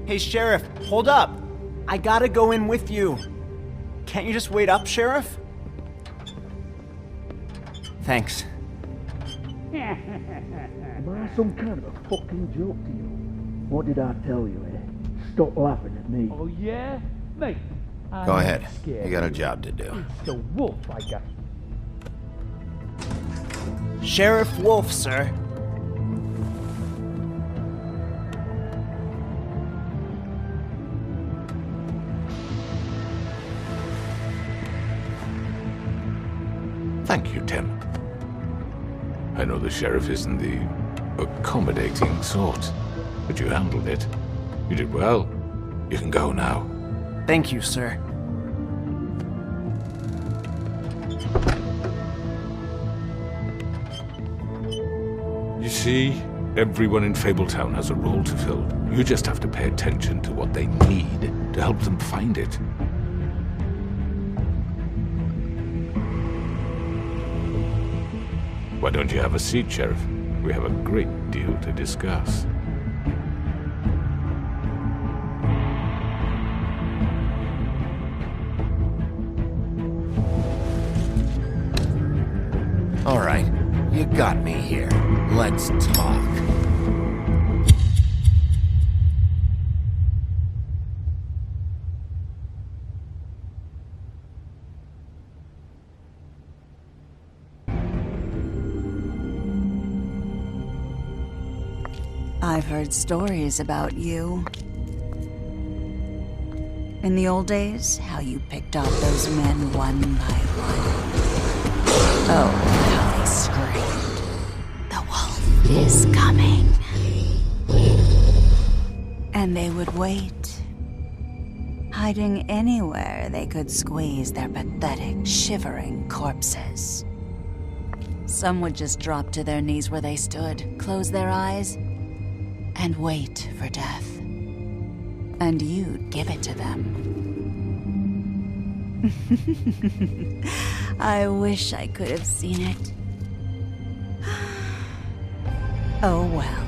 R: Hey, Sheriff, hold up. I gotta go in with you. Can't you just wait up, Sheriff? Thanks.
S: Am I some kind of a fucking joke to you? What did I tell you, eh? Stop laughing at me.
O: Oh, yeah? Mate, I'm
A: Go ahead.
O: scared.
A: You got a job to do.
O: It's the wolf I got.
R: Sheriff Wolf, sir.
T: Thank you, Tim. I know the sheriff isn't the accommodating sort, but you handled it. You did well. You can go now.
R: Thank you, sir.
T: You see, everyone in Fabletown has a role to fill. You just have to pay attention to what they need to help them find it. Why don't you have a seat, Sheriff? We have a great deal to discuss.
A: All right, you got me here. Let's talk.
Q: I've heard stories about you. In the old days, how you picked off those men one by one. Oh, how they screamed. The wolf is coming. And they would wait, hiding anywhere they could squeeze their pathetic, shivering corpses. Some would just drop to their knees where they stood, close their eyes, and wait for death. And you'd give it to them. I wish I could have seen it. Oh well.